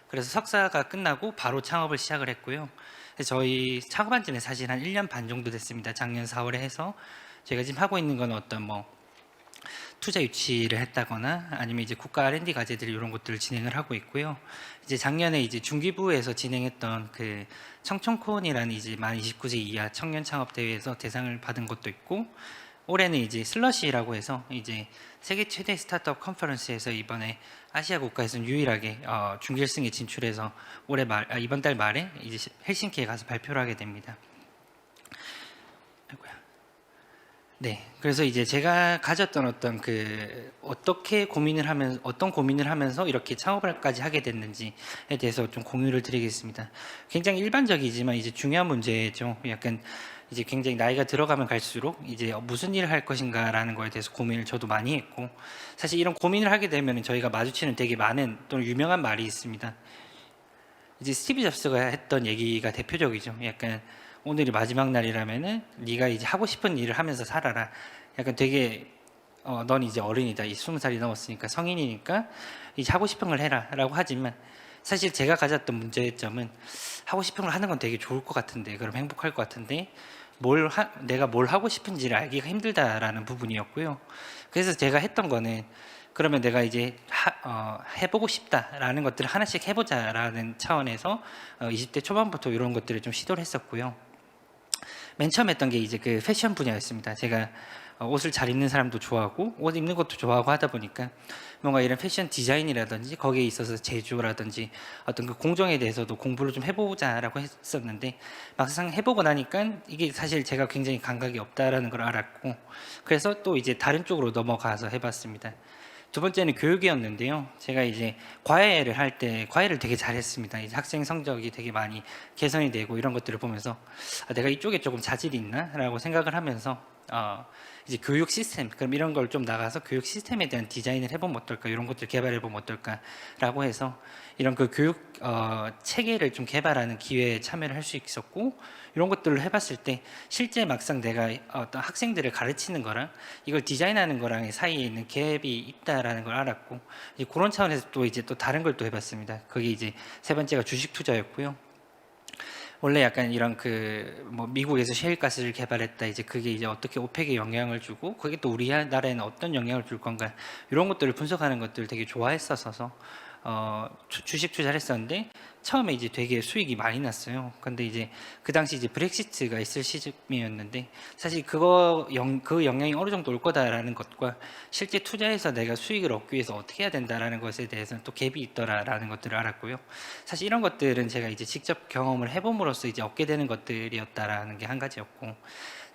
그래서 석사가 끝나고 바로 창업을 시작을 했고요. 그래서 저희 창업한 지는 사실 한 1년 반 정도 됐습니다. 작년 4월에 해서 제가 지금 하고 있는 건 어떤 뭐 투자 유치를 했다거나 아니면 이제 국가 R&D 과제들 이런 것들을 진행을 하고 있고요. 이제 작년에 이제 중기부에서 진행했던 그 청청콘이라는 이제 만 29세 이하 청년 창업 대회에서 대상을 받은 것도 있고, 올해는 이제 슬러시라고 해서 이제 세계 최대 스타트업 컨퍼런스에서 이번에 아시아 국가에서는 유일하게 준결승에 진출해서 이번 달 말에 이제 헬싱키에 가서 발표를 하게 됩니다. 아이고야. 네, 그래서 이제 제가 가졌던 어떤 어떤 고민을 하면서 이렇게 창업을까지 하게 됐는지에 대해서 좀 공유를 드리겠습니다. 굉장히 일반적이지만 이제 중요한 문제죠. 약간 이제 굉장히 나이가 들어가면 갈수록 이제 무슨 일을 할 것인가라는 거에 대해서 고민을 저도 많이 했고, 사실 이런 고민을 하게 되면 저희가 마주치는 되게 많은 또는 유명한 말이 있습니다. 이제 스티브 잡스가 했던 얘기가 대표적이죠. 약간 오늘이 마지막 날이라면은 네가 이제 하고 싶은 일을 하면서 살아라. 약간 되게 넌 이제 어른이다. 20살이 넘었으니까 성인이니까 이제 하고 싶은 걸 해라라고 하지만, 사실 제가 가졌던 문제점은 하고 싶은 걸 하는 건 되게 좋을 것 같은데, 그럼 행복할 것 같은데 내가 뭘 하고 싶은지를 알기가 힘들다라는 부분이었고요. 그래서 제가 했던 거는 그러면 내가 이제 해보고 싶다라는 것들을 하나씩 해보자라는 차원에서 20대 초반부터 이런 것들을 좀 시도를 했었고요. 맨 처음 했던 게 이제 그 패션 분야였습니다. 제가 옷을 잘 입는 사람도 좋아하고 옷 입는 것도 좋아하고 하다 보니까 뭔가 이런 패션 디자인이라든지 거기에 있어서 제조라든지 어떤 그 공정에 대해서도 공부를 좀 해보자라고 했었는데, 막상 해보고 나니까 이게 사실 제가 굉장히 감각이 없다라는 걸 알았고, 그래서 또 이제 다른 쪽으로 넘어가서 해봤습니다. 두 번째는 교육이었는데요. 제가 이제 과외를 할 때 과외를 되게 잘했습니다. 이제 학생 성적이 되게 많이 개선이 되고 이런 것들을 보면서 내가 이쪽에 조금 자질이 있나라고 생각을 하면서 이제 교육 시스템, 그럼 이런 걸 좀 나가서 교육 시스템에 대한 디자인을 해보면 어떨까, 이런 것들 개발해 보면 어떨까라고 해서 이런 그 교육 체계를 좀 개발하는 기회에 참여를 할 수 있었고, 이런 것들을 해봤을 때 실제 막상 내가 어떤 학생들을 가르치는 거랑 이걸 디자인하는 거랑 사이에 있는 갭이 있다라는 걸 알았고, 이제 그런 차원에서 또 이제 또 다른 걸 또 해봤습니다. 그게 이제 세 번째가 주식 투자였고요. 원래 약간 이런 뭐 미국에서 셰일가스를 개발했다, 이제 그게 이제 어떻게 오펙에 영향을 주고 그게 또 우리나라에는 어떤 영향을 줄 건가, 이런 것들을 분석하는 것들을 되게 좋아했었어서 주식 투자를 했었는데, 처음에 이제 되게 수익이 많이 났어요. 근데 이제 그 당시 이제 브렉시트가 있을 시점이었는데, 사실 그 영향이 어느 정도 올 거다라는 것과 실제 투자해서 내가 수익을 얻기 위해서 어떻게 해야 된다라는 것에 대해서는 또 갭이 있더라라는 것들을 알았고요. 사실 이런 것들은 제가 이제 직접 경험을 해봄으로써 이제 얻게 되는 것들이었다라는 게 한 가지였고,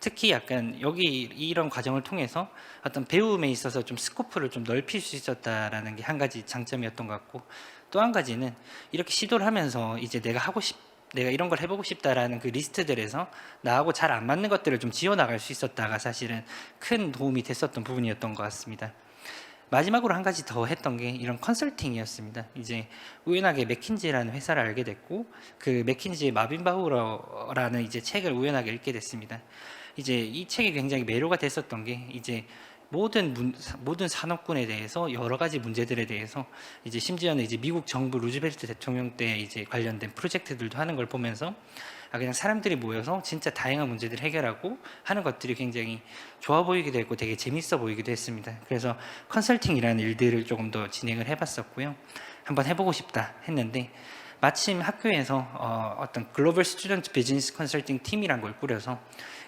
특히 약간 여기 이런 과정을 통해서 어떤 배움에 있어서 좀 스코프를 좀 넓힐 수 있었다라는 게 한 가지 장점이었던 것 같고, 또 한 가지는 이렇게 시도를 하면서 이제 내가 이런 걸 해보고 싶다라는 그 리스트들에서 나하고 잘 안 맞는 것들을 좀 지워나갈 수 있었다가 사실은 큰 도움이 됐었던 부분이었던 것 같습니다. 마지막으로 한 가지 더 했던 게 이런 컨설팅이었습니다. 이제 우연하게 맥킨지라는 회사를 알게 됐고, 그 맥킨지의 마빈 바우러라는 이제 책을 우연하게 읽게 됐습니다. 이제 이 책이 굉장히 매료가 됐었던 게, 이제 모든 산업군에 대해서 여러 가지 문제들에 대해서 이제 심지어는 이제 미국 정부 루즈벨트 대통령 때 이제 관련된 프로젝트들도 하는 걸 보면서 그냥 사람들이 모여서 진짜 다양한 문제들을 해결하고 하는 것들이 굉장히 좋아 보이기도 했고 되게 재밌어 보이기도 했습니다. 그래서 컨설팅이라는 일들을 조금 더 진행을 해봤었고요. 한번 해보고 싶다 했는데, 마침 학교에서 어떤 글로벌 스튜던트 비즈니스 컨설팅 팀이란 걸 꾸려서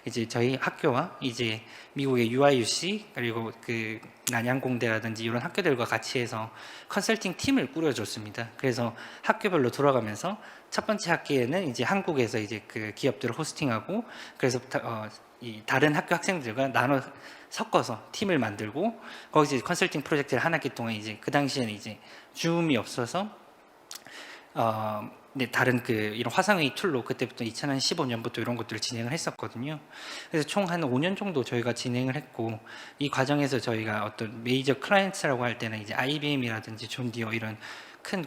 이제 저희 학교와 이제 미국의 UIUC 그리고 그 난양공대라든지 이런 학교들과 같이 해서 컨설팅 팀을 꾸려줬습니다. 그래서 학교별로 돌아가면서 첫 번째 학기에는 이제 한국에서 이제 그 기업들을 호스팅하고, 그래서 이 다른 학교 학생들과 나눠 섞어서 팀을 만들고, 거기서 이제 컨설팅 프로젝트를 한 학기 동안 이제 그 당시에는 이제 줌이 없어서 네, 다른 그 이런 화상회의 툴로 그때부터 2015년부터 이런 것들을 진행을 했었거든요. 그래서 총 한 5년 정도 저희가 진행을 했고, 이 과정에서 저희가 어떤 메이저 클라이언트라고 할 때는 이제 IBM이라든지 존 디어 이런 큰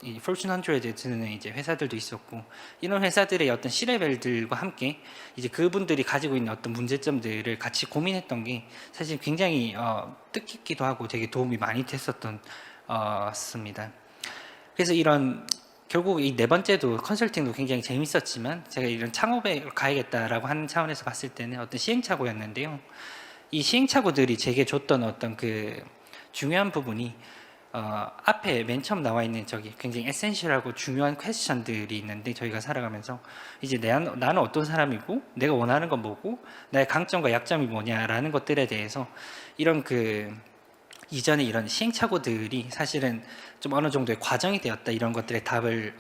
이 포춘 100에 드는 이제 회사들도 있었고, 이런 회사들의 어떤 C레벨들과 함께 이제 그분들이 가지고 있는 어떤 문제점들을 같이 고민했던 게 사실 굉장히 뜻깊기도 하고 되게 도움이 많이 됐었던 습니다. 그래서 이런 결국 이 네 번째도 컨설팅도 굉장히 재밌었지만, 제가 이런 창업에 가야겠다라고 하는 차원에서 봤을 때는 어떤 시행착오였는데요. 이 시행착오들이 제게 줬던 어떤 그 중요한 부분이 앞에 맨 처음 나와 있는 저기 굉장히 에센셜하고 중요한 퀘스천들이 있는데, 저희가 살아가면서 이제 나는 어떤 사람이고 내가 원하는 건 뭐고 나의 강점과 약점이 뭐냐라는 것들에 대해서 이런 그 이전에 이런 시행착오들이 사실은 좀 어느 정도의 과정이 되었다, 이런 것들의 답을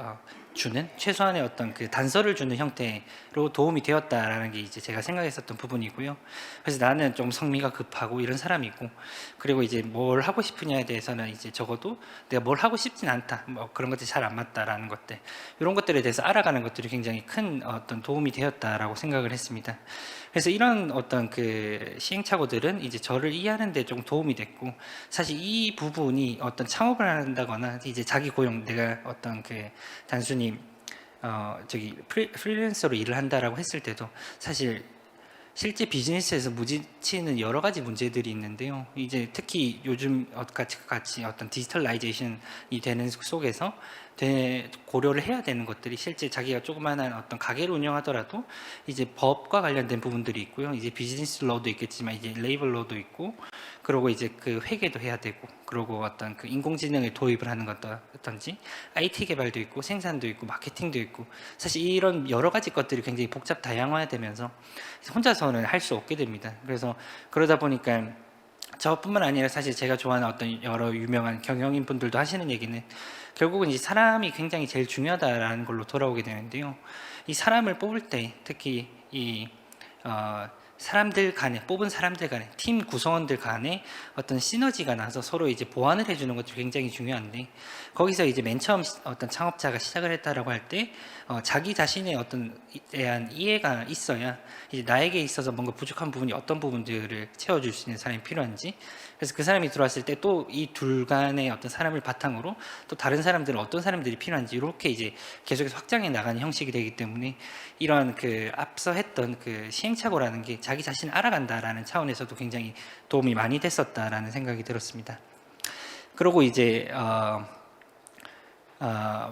주는 최소한의 어떤 그 단서를 주는 형태로 도움이 되었다라는 게 이제 제가 생각했었던 부분이고요. 그래서 나는 좀 성미가 급하고 이런 사람이고, 그리고 이제 뭘 하고 싶으냐에 대해서는 이제 적어도 내가 뭘 하고 싶진 않다, 뭐 그런 것들이 잘 안 맞다라는 것들, 이런 것들에 대해서 알아가는 것들이 굉장히 큰 어떤 도움이 되었다라고 생각을 했습니다. 그래서 이런 어떤 그 시행착오들은 이제 저를 이해하는 데 좀 도움이 됐고, 사실 이 부분이 어떤 창업을 한다거나 이제 자기 고용, 내가 어떤 그 단순히 프리랜서로 일을 한다라고 했을 때도 사실 실제 비즈니스에서 부딪히는 여러 가지 문제들이 있는데요. 이제 특히 요즘 같이 어떤 디지털라이제이션이 되는 속에서 고려를 해야 되는 것들이, 실제 자기가 조그마한 어떤 가게를 운영하더라도 이제 법과 관련된 부분들이 있고요. 이제 비즈니스 로도 있겠지만 이제 레이블 로도 있고, 그리고 이제 그 회계도 해야 되고, 그리고 어떤 그 인공지능을 도입을 하는 것든지 IT 개발도 있고 생산도 있고 마케팅도 있고, 사실 이런 여러 가지 것들이 굉장히 복잡 다양화되면서 혼자서는 할 수 없게 됩니다. 그래서 그러다 보니까 저뿐만 아니라 사실 제가 좋아하는 어떤 여러 유명한 경영인 분들도 하시는 얘기는 결국은 이 사람이 굉장히 제일 중요하다라는 걸로 돌아오게 되는데요. 이 사람을 뽑을 때 특히 이 뽑은 사람들 간에, 팀 구성원들 간에 어떤 시너지가 나서 서로 이제 보완을 해주는 것도 굉장히 중요한데, 거기서 이제 맨 처음 어떤 창업자가 시작을 했다라고 할 때 자기 자신의 어떤 대한 이해가 있어야 이제 나에게 있어서 뭔가 부족한 부분이 어떤 부분들을 채워줄 수 있는 사람이 필요한지, 그래서 그 사람이 들어왔을 때 또 이 둘 간의 어떤 사람을 바탕으로 또 다른 사람들은 어떤 사람들이 필요한지 이렇게 이제 계속해서 확장해 나가는 형식이 되기 때문에, 이런 그 앞서 했던 그 시행착오라는 게 자기 자신을 알아간다라는 차원에서도 굉장히 도움이 많이 됐었다라는 생각이 들었습니다. 그리고 이제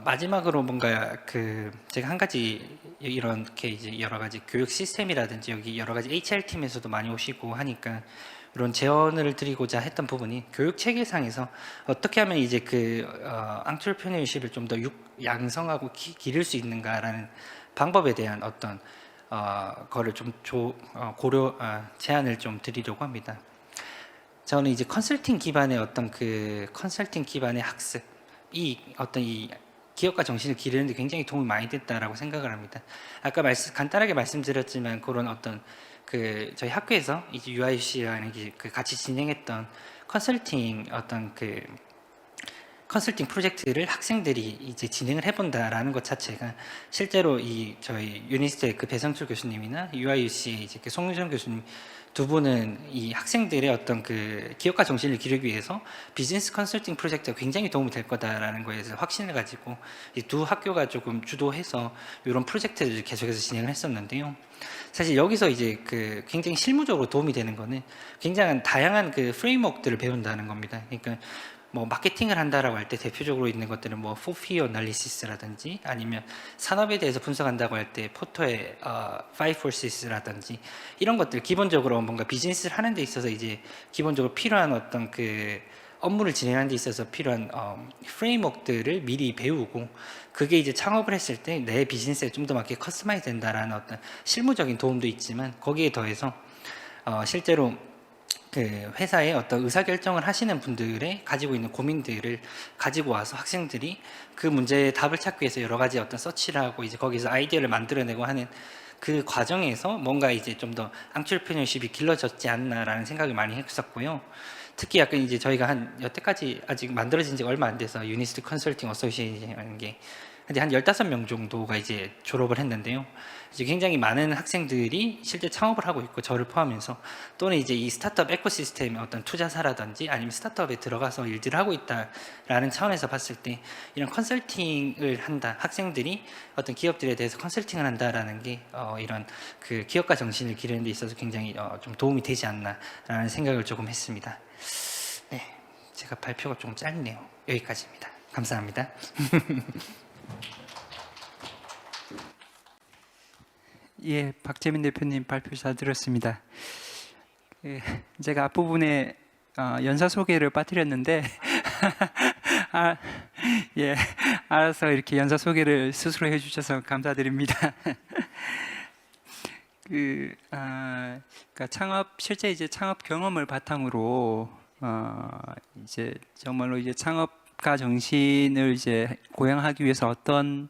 마지막으로 뭔가 그 제가 한 가지 이렇게 이제 여러 가지 교육 시스템이라든지 여기 여러 가지 HR 팀에서도 많이 오시고 하니까 이런 제언을 드리고자 했던 부분이, 교육 체계상에서 어떻게 하면 이제 그 앙트레프레너십을 좀 더 양성하고 기를 수 있는가라는 방법에 대한 어떤 거를 좀 제안을 좀 드리려고 합니다. 저는 이제 컨설팅 기반의 어떤 그 컨설팅 기반의 학습, 이 어떤 이 기업가 정신을 기르는 데 굉장히 도움이 많이 됐다라고 생각을 합니다. 아까 간단하게 말씀드렸지만 그런 어떤 그 저희 학교에서 이제 UIC랑 그 같이 진행했던 컨설팅 어떤 그 컨설팅 프로젝트를 학생들이 이제 진행을 해본다라는 것 자체가 실제로 이 저희 유니스트의 그 배성철 교수님이나 UIUC의 이제 그 송유정 교수님 두 분은 이 학생들의 어떤 그 기업가 정신을 기르기 위해서 비즈니스 컨설팅 프로젝트가 굉장히 도움이 될 거다라는 거에 대해서 확신을 가지고 이 두 학교가 조금 주도해서 이런 프로젝트를 계속해서 진행을 했었는데요. 사실 여기서 이제 그 굉장히 실무적으로 도움이 되는 거는 굉장한 다양한 그 프레임워크들을 배운다는 겁니다. 그러니까 뭐 마케팅을 한다라고 할 때 대표적으로 있는 것들은 뭐 포피 어널리시스라든지 아니면 산업에 대해서 분석한다고 할 때 포터의 파이브 포시스라든지 이런 것들 기본적으로 뭔가 비즈니스를 하는 데 있어서 이제 기본적으로 필요한 어떤 그 업무를 진행하는 데 있어서 필요한 프레임워크들을 미리 배우고 그게 이제 창업을 했을 때 내 비즈니스에 좀 더 맞게 커스터마이즈 된다라는 어떤 실무적인 도움도 있지만 거기에 더해서 실제로 그 회사의 어떤 의사결정을 하시는 분들의 가지고 있는 고민들을 가지고 와서 학생들이 그 문제의 답을 찾기 위해서 여러 가지 어떤 서치를 하고 이제 거기서 아이디어를 만들어내고 하는 그 과정에서 뭔가 이제 좀 더 앙트레프레너십이 길러졌지 않나라는 생각을 많이 했었고요. 특히 약간 이제 저희가 한 여태까지 아직 만들어진 지가 얼마 안 돼서 유니스트 컨설팅 어소시에이션이라는 게 한 15명 정도가 이제 졸업을 했는데요. 이제 굉장히 많은 학생들이 실제 창업을 하고 있고 저를 포함해서 또는 이제 이 스타트업 에코시스템의 어떤 투자사라든지 아니면 스타트업에 들어가서 일들을 하고 있다라는 차원에서 봤을 때 이런 컨설팅을 한다, 학생들이 어떤 기업들에 대해서 컨설팅을 한다라는 게 이런 그 기업가 정신을 기르는 데 있어서 굉장히 좀 도움이 되지 않나라는 생각을 조금 했습니다. 네, 제가 발표가 좀 짧네요. 여기까지입니다. 감사합니다. 예, 박재민 대표님 발표 잘 들었습니다. 예, 제가 앞부분에 연사 소개를 빠뜨렸는데 예, 알아서 이렇게 연사 소개를 스스로 해주셔서 감사드립니다. 그러니까 실제 이제 창업 경험을 바탕으로 이제 정말로 이제 창업가 정신을 이제 고양하기 위해서 어떤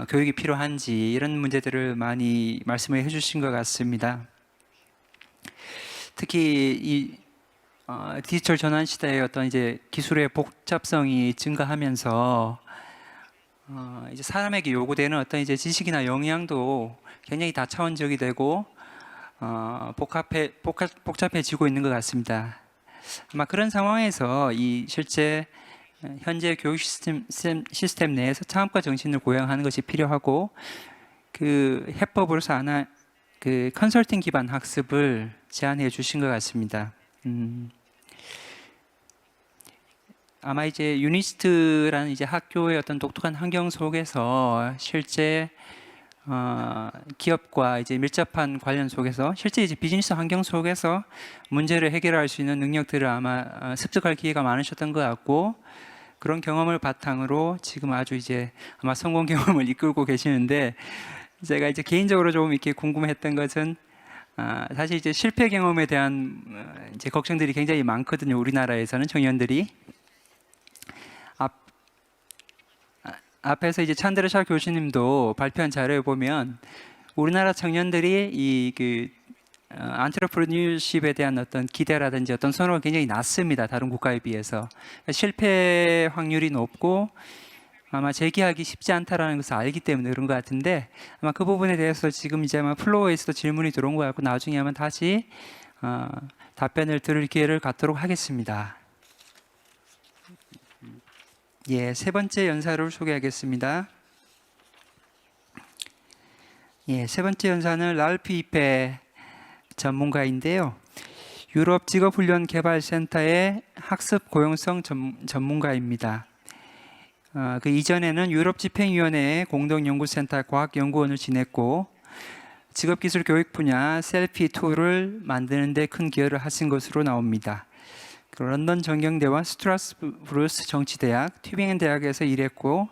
교육이 필요한지 이런 문제들을 많이 말씀을 해주신 것 같습니다. 특히 이 디지털 전환 시대의 어떤 이제 기술의 복잡성이 증가하면서 이제 사람에게 요구되는 어떤 이제 지식이나 역량도 굉장히 다차원적이 되고 복잡해지고 있는 것 같습니다. 아마 그런 상황에서 이 실제 현재 교육 시스템 내에서 창업가 정신을 고양하는 것이 필요하고 그 해법으로서 하나 그 컨설팅 기반 학습을 제안해 주신 것 같습니다. 아마 이제 유니스트라는 이제 학교의 어떤 독특한 환경 속에서 실제 기업과 이제 밀접한 관련 속에서 실제 이제 비즈니스 환경 속에서 문제를 해결할 수 있는 능력들을 아마 습득할 기회가 많으셨던 것 같고 그런 경험을 바탕으로 지금 아주 이제 아마 성공 경험을 이끌고 계시는데 제가 이제 개인적으로 좀 이렇게 궁금했던 것은 사실 이제 실패 경험에 대한 이제 걱정들이 굉장히 많거든요. 우리나라에서는 청년들이 앞에서 이제 찬드라샤 교수님도 발표한 자료에 보면 우리나라 청년들이 이 그 안트레프레너십에 대한 어떤 기대라든지 어떤 선호가 굉장히 낮습니다. 다른 국가에 비해서 실패 확률이 높고 아마 재기하기 쉽지 않다라는 것을 알기 때문에 그런 것 같은데 아마 그 부분에 대해서 지금 이제 아마 플로어에서도 질문이 들어온 것 같고 나중에 아마 다시 답변을 들을 기회를 갖도록 하겠습니다. 예, 세 번째 연사를 소개하겠습니다. 예, 세 번째 연사는 랄프 이페 전문가인데요. 유럽 직업훈련개발센터의 학습 고용성 전문가입니다. 그 이전에는 유럽 집행위원회의 공동연구센터 과학연구원을 지냈고 직업기술 교육 분야 셀피 툴을 만드는 데 큰 기여를 하신 것으로 나옵니다. 런던 정경대와 스트라스부르스 정치대학, 튜빙엔 대학에서 일했고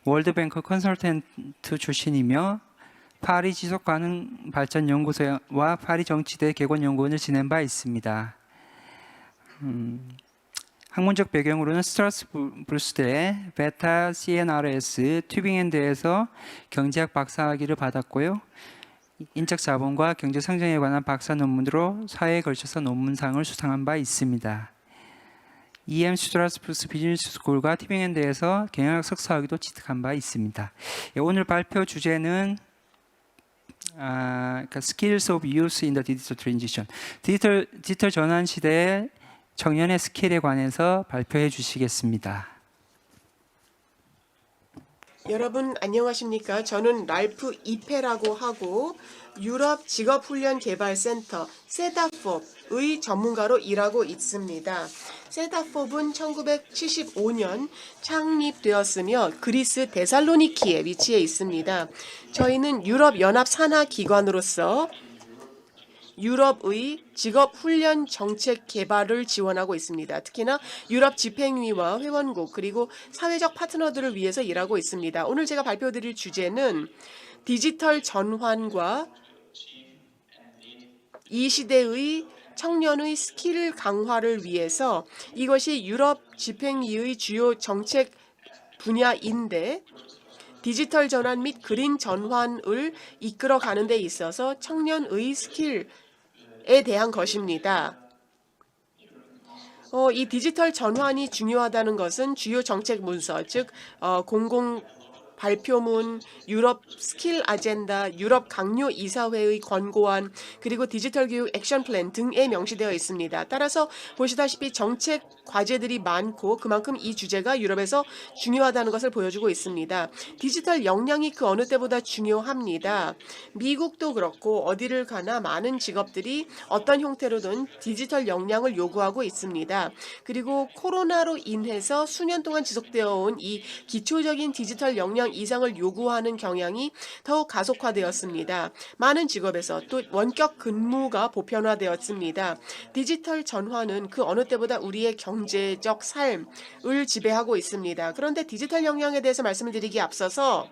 월드뱅크 컨설턴트 출신이며 파리 지속가능 발전 연구소와 파리 정치대 개건연구원을 지낸 바 있습니다. 학문적 배경으로는 스트라스부르스대 베타 CNRS 튜빙엔대에서 경제학 박사학위를 받았고요. 인적 자본과 경제 성장에 관한 박사 논문으로 사회에 걸쳐서 논문상을 수상한 바 있습니다. EM 스트라스부르스 비즈니스 스쿨과 티빙앤드에서 경영학 석사학위도 취득한 바 있습니다. 예, 오늘 발표 주제는 그러니까 Skills of Youth in the Digital Transition. 디지털 전환 시대의 청년의 스킬에 관해서 발표해 주시겠습니다. 여러분 안녕하십니까? 저는 랄프 이페라고 하고 유럽 직업훈련개발센터 세다폼의 전문가로 일하고 있습니다. 세다폼은 1975년 창립되었으며 그리스 데살로니키에 위치해 있습니다. 저희는 유럽 연합 산하 기관으로서 유럽의 직업훈련 정책 개발을 지원하고 있습니다. 특히나 유럽 집행위와 회원국 그리고 사회적 파트너들을 위해서 일하고 있습니다. 오늘 제가 발표드릴 주제는 디지털 전환과 이 시대의 청년의 스킬 강화를 위해서 이것이 유럽 집행위의 주요 정책 분야인데 디지털 전환 및 그린 전환을 이끌어가는 데 있어서 청년의 스킬에 대한 것입니다. 이 디지털 전환이 중요하다는 것은 주요 정책 문서, 즉 공공 발표문, 유럽 스킬 아젠다, 유럽 강요 이사회의 권고안, 그리고 디지털 교육 액션 플랜 등에 명시되어 있습니다. 따라서 보시다시피 정책 과제들이 많고 그만큼 이 주제가 유럽에서 중요하다는 것을 보여주고 있습니다. 디지털 역량이 그 어느 때보다 중요합니다. 미국도 그렇고 어디를 가나 많은 직업들이 어떤 형태로든 디지털 역량을 요구하고 있습니다. 그리고 코로나로 인해서 수년 동안 지속되어 온 이 기초적인 디지털 역량 이상을 요구하는 경향이 더욱 가속화되었습니다. 많은 직업에서 또 원격 근무가 보편화되었습니다. 디지털 전환은 그 어느 때보다 우리의 경제적 삶을 지배하고 있습니다. 그런데 디지털 역량에 대해서 말씀을 드리기에 앞서서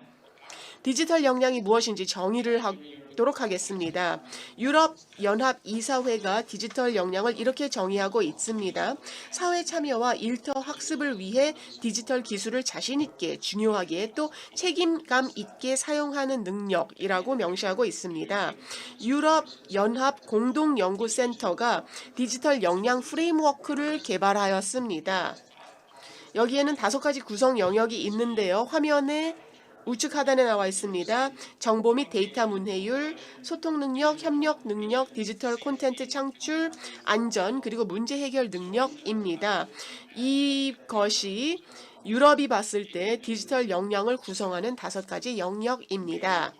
디지털 역량이 무엇인지 정의를 하도록 하겠습니다. 유럽 연합 이사회가 디지털 역량을 이렇게 정의하고 있습니다. 사회 참여와 일터 학습을 위해 디지털 기술을 자신 있게 중요하게 또 책임감 있게 사용하는 능력이라고 명시하고 있습니다. 유럽 연합 공동연구센터가 디지털 역량 프레임워크를 개발하였습니다. 여기에는 5가지 구성 영역이 있는데요. 화면에 우측 하단에 나와 있습니다. 정보 및 데이터 문해율, 소통 능력, 협력 능력, 디지털 콘텐츠 창출, 안전, 그리고 문제 해결 능력입니다. 이것이 유럽이 봤을 때 디지털 역량을 구성하는 5가지 영역입니다.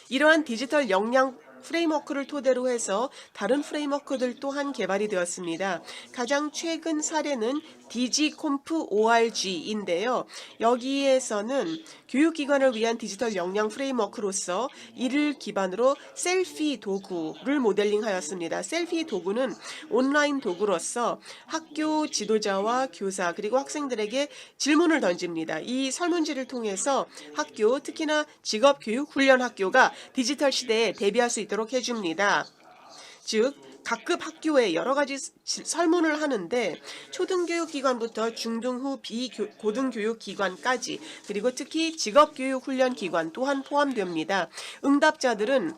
이러한 디지털 역량 프레임워크를 토대로 해서 다른 프레임워크들 또한 개발이 되었습니다. 가장 최근 사례는 디지콤프 ORG인데요. 여기에서는 교육기관을 위한 디지털 역량 프레임워크로서 이를 기반으로 셀피 도구를 모델링하였습니다. 셀피 도구는 온라인 도구로서 학교 지도자와 교사 그리고 학생들에게 질문을 던집니다. 이 설문지를 통해서 학교, 특히나 직업교육훈련학교가 디지털 시대에 대비할 수 있도록 해줍니다. 즉 각급 학교에 여러 가지 설문을 하는데 초등교육기관부터 중등후 비고등교육기관까지 그리고 특히 직업교육훈련기관 또한 포함됩니다. 응답자들은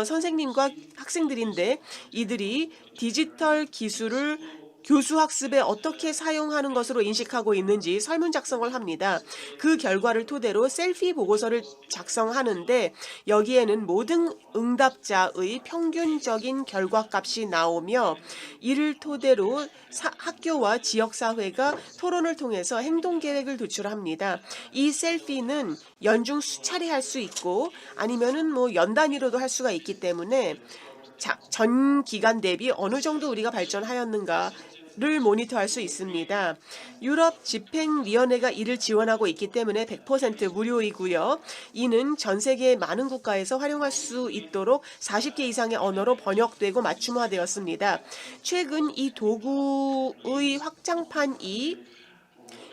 선생님과 학생들인데 이들이 디지털 기술을 교수 학습에 어떻게 사용하는 것으로 인식하고 있는지 설문 작성을 합니다. 그 결과를 토대로 셀피 보고서를 작성하는데 여기에는 모든 응답자의 평균적인 결과값이 나오며 이를 토대로 학교와 지역사회가 토론을 통해서 행동계획을 도출합니다. 이 셀피는 연중 수차례 할 수 있고 아니면은 연 단위로도 할 수가 있기 때문에 전 기간 대비 어느 정도 우리가 발전하였는가 를 모니터할 수 있습니다. 유럽 집행위원회가 이를 지원하고 있기 때문에 100% 무료이고요. 이는 전 세계 많은 국가에서 활용할 수 있도록 40개 이상의 언어로 번역되고 맞춤화되었습니다. 최근 이 도구의 확장판이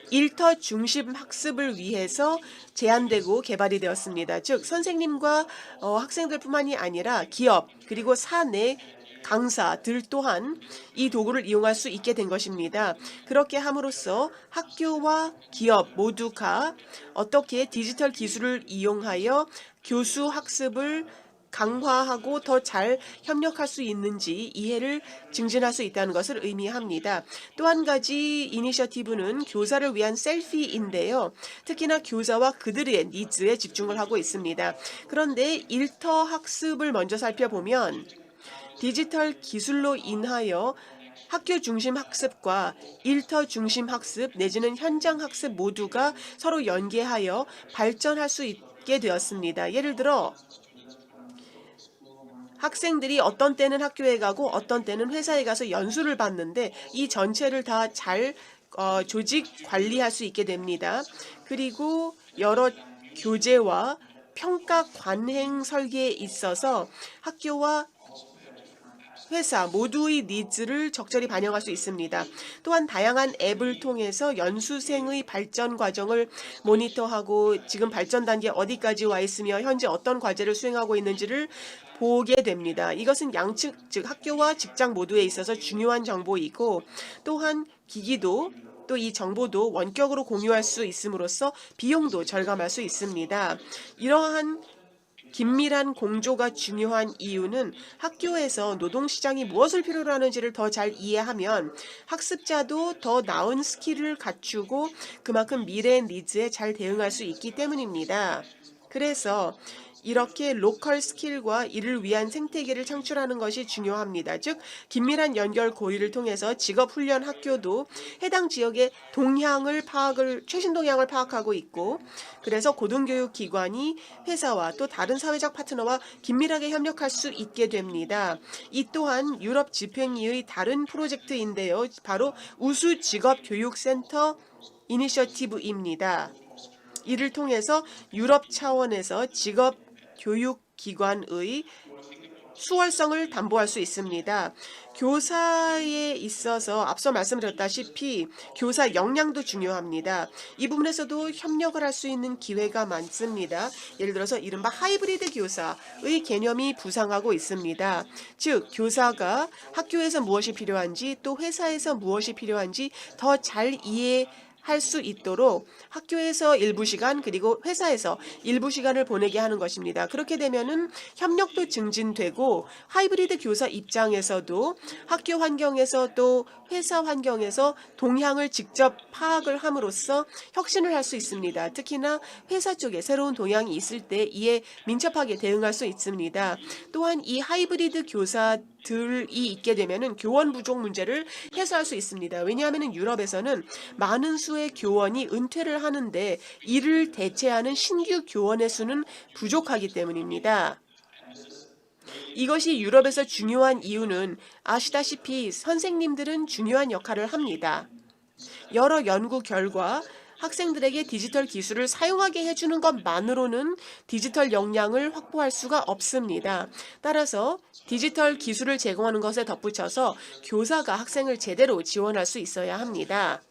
일터 중심 학습을 위해서 제안되고 개발이 되었습니다. 즉 선생님과 학생들뿐만이 아니라 기업 그리고 사내 강사들 또한 이 도구를 이용할 수 있게 된 것입니다. 그렇게 함으로써 학교와 기업 모두가 어떻게 디지털 기술을 이용하여 교수 학습을 강화하고 더 잘 협력할 수 있는지 이해를 증진할 수 있다는 것을 의미합니다. 또 한 가지 이니셔티브는 교사를 위한 셀피인데요. 특히나 교사와 그들의 니즈에 집중을 하고 있습니다. 그런데 일터 학습을 먼저 살펴보면 디지털 기술로 인하여 학교 중심 학습과 일터 중심 학습 내지는 현장 학습 모두가 서로 연계하여 발전할 수 있게 되었습니다. 예를 들어 학생들이 어떤 때는 학교에 가고 어떤 때는 회사에 가서 연수를 받는데 이 전체를 다 잘 조직 관리할 수 있게 됩니다. 그리고 여러 교재와 평가 관행 설계에 있어서 학교와 회사 모두의 니즈를 적절히 반영할 수 있습니다. 또한 다양한 앱을 통해서 연수생의 발전 과정을 모니터하고 지금 발전 단계 어디까지 와 있으며 현재 어떤 과제를 수행하고 있는지를 보게 됩니다. 이것은 양측 즉 학교와 직장 모두에 있어서 중요한 정보이고 또한 기기도 또 이 정보도 원격으로 공유할 수 있음으로써 비용도 절감할 수 있습니다. 이러한 긴밀한 공조가 중요한 이유는 학교에서 노동시장이 무엇을 필요로 하는지를 더 잘 이해하면 학습자도 더 나은 스킬을 갖추고 그만큼 미래의 니즈에 잘 대응할 수 있기 때문입니다. 그래서 이렇게 로컬 스킬과 이를 위한 생태계를 창출하는 것이 중요합니다. 즉 긴밀한 연결 고리를 통해서 직업훈련 학교도 해당 지역의 최신 동향을 파악하고 있고 그래서 고등교육기관이 회사와 또 다른 사회적 파트너와 긴밀하게 협력할 수 있게 됩니다. 이 또한 유럽 집행위의 다른 프로젝트인데요. 바로 우수 직업교육센터 이니셔티브입니다. 이를 통해서 유럽 차원에서 직업 교육기관의 수월성을 담보할 수 있습니다. 교사에 있어서 앞서 말씀드렸다시피 교사 역량도 중요합니다. 이 부분에서도 협력을 할 수 있는 기회가 많습니다. 예를 들어서 이른바 하이브리드 교사의 개념이 부상하고 있습니다. 즉 교사가 학교에서 무엇이 필요한지 또 회사에서 무엇이 필요한지 더 잘 이해할 수 있도록 학교에서 일부 시간 그리고 회사에서 일부 시간을 보내게 하는 것입니다. 그렇게 되면은 협력도 증진되고 하이브리드 교사 입장에서도 학교 환경에서 또 회사 환경에서 동향을 직접 파악을 함으로써 혁신을 할 수 있습니다. 특히나 회사 쪽에 새로운 동향이 있을 때 이에 민첩하게 대응할 수 있습니다. 또한 이 하이브리드 교사들이 있게 되면은 교원 부족 문제를 해소할 수 있습니다. 왜냐하면 유럽에서는 많은 수의 교원이 은퇴를 하는데 이를 대체하는 신규 교원의 수는 부족하기 때문입니다. 이것이 유럽에서 중요한 이유는 아시다시피 선생님들은 중요한 역할을 합니다. 여러 연구 결과 학생들에게 디지털 기술을 사용하게 해주는 것만으로는 디지털 역량을 확보할 수가 없습니다. 따라서 디지털 기술을 제공하는 것에 덧붙여서 교사가 학생을 제대로 지원할 수 있어야 합니다.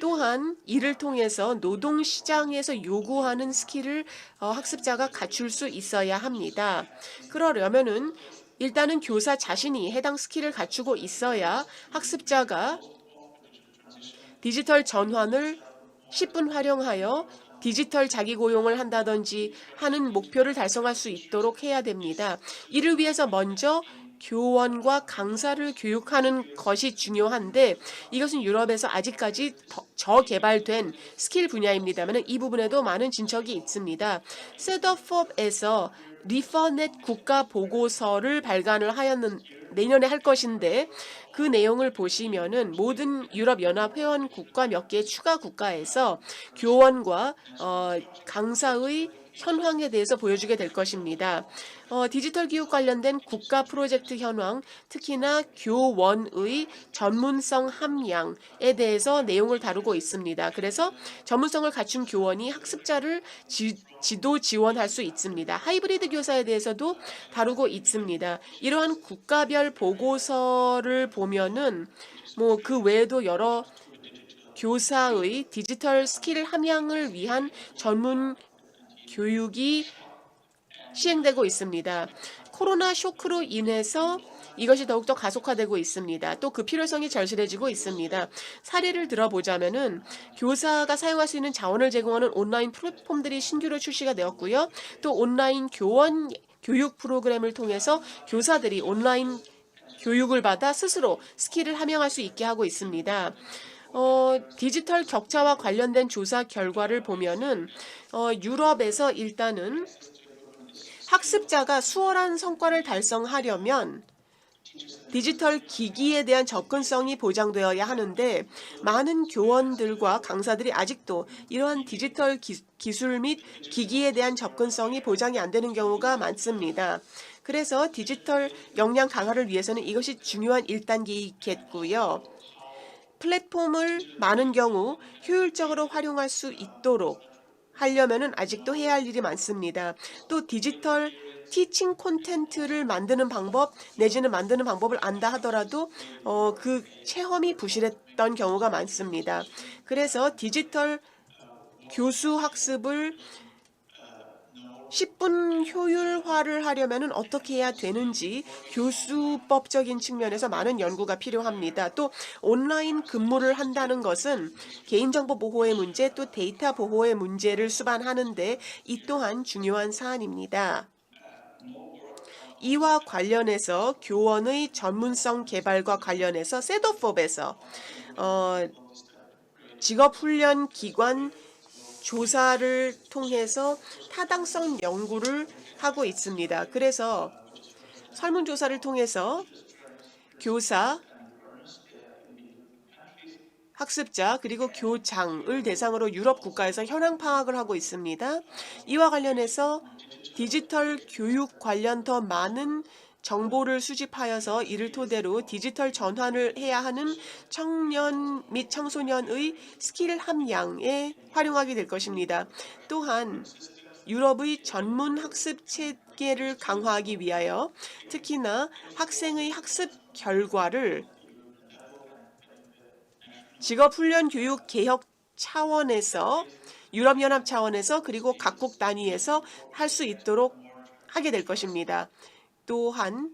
또한 이를 통해서 노동시장에서 요구하는 스킬을 학습자가 갖출 수 있어야 합니다. 그러려면은 일단은 교사 자신이 해당 스킬을 갖추고 있어야 학습자가 디지털 전환을 10분 활용하여 디지털 자기고용을 한다든지 하는 목표를 달성할 수 있도록 해야 됩니다. 이를 위해서 먼저 교원과 강사를 교육하는 것이 중요한데 이것은 유럽에서 아직까지 저개발된 스킬 분야입니다만 이 부분에도 많은 진척이 있습니다. 셋업법에서 리퍼넷 국가 보고서를 발간을 내년에 할 것인데 그 내용을 보시면은 모든 유럽 연합 회원 국가 몇 개 추가 국가에서 교원과 강사의 현황에 대해서 보여주게 될 것입니다. 디지털 교육 관련된 국가 프로젝트 현황, 특히나 교원의 전문성 함량에 대해서 내용을 다루고 있습니다. 그래서 전문성을 갖춘 교원이 학습자를 지도 지원할 수 있습니다. 하이브리드 교사에 대해서도 다루고 있습니다. 이러한 국가별 보고서를 보면은 그 외에도 여러 교사의 디지털 스킬 함양을 위한 전문 교육이 시행되고 있습니다. 코로나 쇼크로 인해서 이것이 더욱더 가속화되고 있습니다. 또 그 필요성이 절실해지고 있습니다. 사례를 들어보자면은 교사가 사용할 수 있는 자원을 제공하는 온라인 플랫폼들이 신규로 출시가 되었고요. 또 온라인 교원 교육 프로그램을 통해서 교사들이 온라인 교육을 받아 스스로 스킬을 함양할 수 있게 하고 있습니다. 디지털 격차와 관련된 조사 결과를 보면은 유럽에서 일단은 학습자가 수월한 성과를 달성하려면 디지털 기기에 대한 접근성이 보장되어야 하는데 많은 교원들과 강사들이 아직도 이러한 디지털 기술 및 기기에 대한 접근성이 보장이 안 되는 경우가 많습니다. 그래서 디지털 역량 강화를 위해서는 이것이 중요한 1단계이겠고요. 플랫폼을 많은 경우 효율적으로 활용할 수 있도록 하려면은 아직도 해야 할 일이 많습니다. 또 디지털 티칭 콘텐츠를 만드는 방법 내지는 만드는 방법을 안다 하더라도 그 체험이 부실했던 경우가 많습니다. 그래서 디지털 교수 학습을 10분 효율화를 하려면 어떻게 해야 되는지 교수법적인 측면에서 많은 연구가 필요합니다. 또 온라인 근무를 한다는 것은 개인정보 보호의 문제 또 데이터 보호의 문제를 수반하는데 이 또한 중요한 사안입니다. 이와 관련해서 교원의 전문성 개발과 관련해서 셋업법에서 직업훈련 기관 조사를 통해서 타당성 연구를 하고 있습니다. 그래서 설문조사를 통해서 교사, 학습자 그리고 교장을 대상으로 유럽 국가에서 현황 파악을 하고 있습니다. 이와 관련해서 디지털 교육 관련 더 많은 정보를 수집하여서 이를 토대로 디지털 전환을 해야 하는 청년 및 청소년의 스킬 함양에 활용하게 될 것입니다. 또한 유럽의 전문 학습 체계를 강화하기 위하여 특히나 학생의 학습 결과를 직업훈련 교육 개혁 차원에서 유럽연합 차원에서 그리고 각국 단위에서 할 수 있도록 하게 될 것입니다. 또한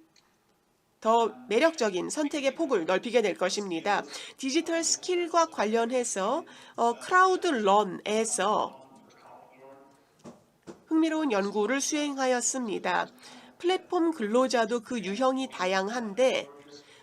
더 매력적인 선택의 폭을 넓히게 될 것입니다. 디지털 스킬과 관련해서 크라우드런에서 흥미로운 연구를 수행하였습니다. 플랫폼 근로자도 그 유형이 다양한데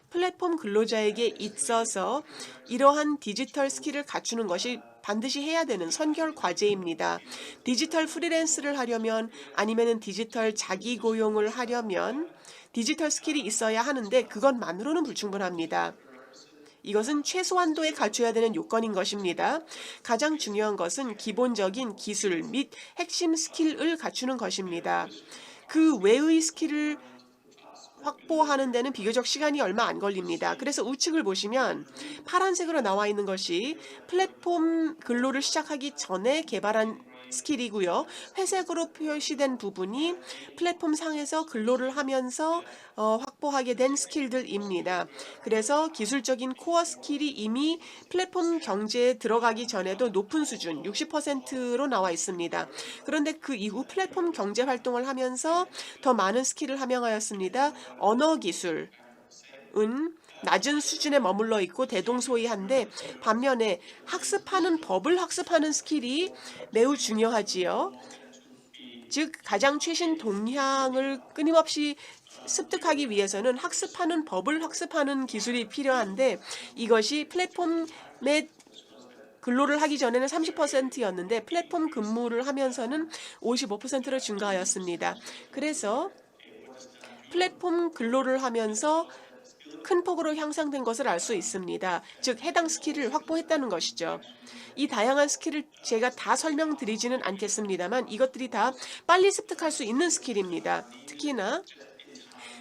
플랫폼 근로자에게 있어서 이러한 디지털 스킬을 갖추는 것이 반드시 해야 되는 선결 과제입니다. 디지털 프리랜스를 하려면 아니면은 디지털 자기 고용을 하려면 디지털 스킬이 있어야 하는데 그것만으로는 불충분합니다. 이것은 최소한도에 갖춰야 되는 요건인 것입니다. 가장 중요한 것은 기본적인 기술 및 핵심 스킬을 갖추는 것입니다. 그 외의 스킬을 확보하는 데는 비교적 시간이 얼마 안 걸립니다. 그래서 우측을 보시면 파란색으로 나와 있는 것이 플랫폼 근로를 시작하기 전에 개발한 스킬이고요. 회색으로 표시된 부분이 플랫폼 상에서 근로를 하면서 확보하게 된 스킬들입니다. 그래서 기술적인 코어 스킬이 이미 플랫폼 경제에 들어가기 전에도 높은 수준 60%로 나와 있습니다. 그런데 그 이후 플랫폼 경제 활동을 하면서 더 많은 스킬을 함양하였습니다. 언어 기술은 낮은 수준에 머물러 있고 대동소이한데 반면에 학습하는 법을 학습하는 스킬이 매우 중요하지요. 즉 가장 최신 동향을 끊임없이 습득하기 위해서는 학습하는 법을 학습하는 기술이 필요한데 이것이 플랫폼에 근로를 하기 전에는 30%였는데 플랫폼 근무를 하면서는 55%로 증가하였습니다. 그래서 플랫폼 근로를 하면서 큰 폭으로 향상된 것을 알 수 있습니다. 즉 해당 스킬을 확보했다는 것이죠. 이 다양한 스킬을 제가 다 설명드리지는 않겠습니다만 이것들이 다 빨리 습득할 수 있는 스킬입니다. 특히나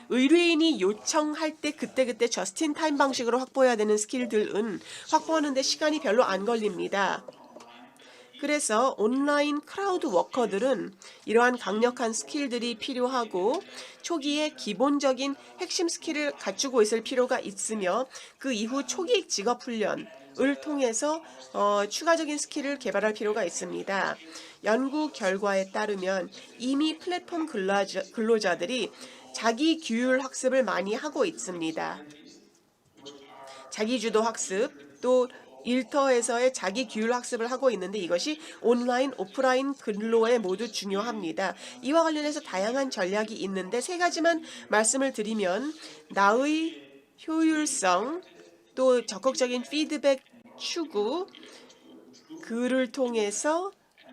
의뢰인이 요청할 때 그때그때 저스틴 타임 방식으로 확보해야 되는 스킬들은 확보하는 데 시간이 별로 안 걸립니다. 그래서 온라인 크라우드 워커들은 이러한 강력한 스킬들이 필요하고 초기에 기본적인 핵심 스킬을 갖추고 있을 필요가 있으며 그 이후 초기 직업 훈련을 통해서 추가적인 스킬을 개발할 필요가 있습니다. 연구 결과에 따르면 이미 플랫폼 근로자들이 자기 규율 학습을 많이 하고 있습니다. 자기주도 학습, 또 일터에서의 자기 규율 학습을 하고 있는데 이것이 온라인, 오프라인 근로에 모두 중요합니다. 이와 관련해서 다양한 전략이 있는데 세 가지만 말씀을 드리면 나의 효율성, 또 적극적인 피드백 추구, 글을 통해서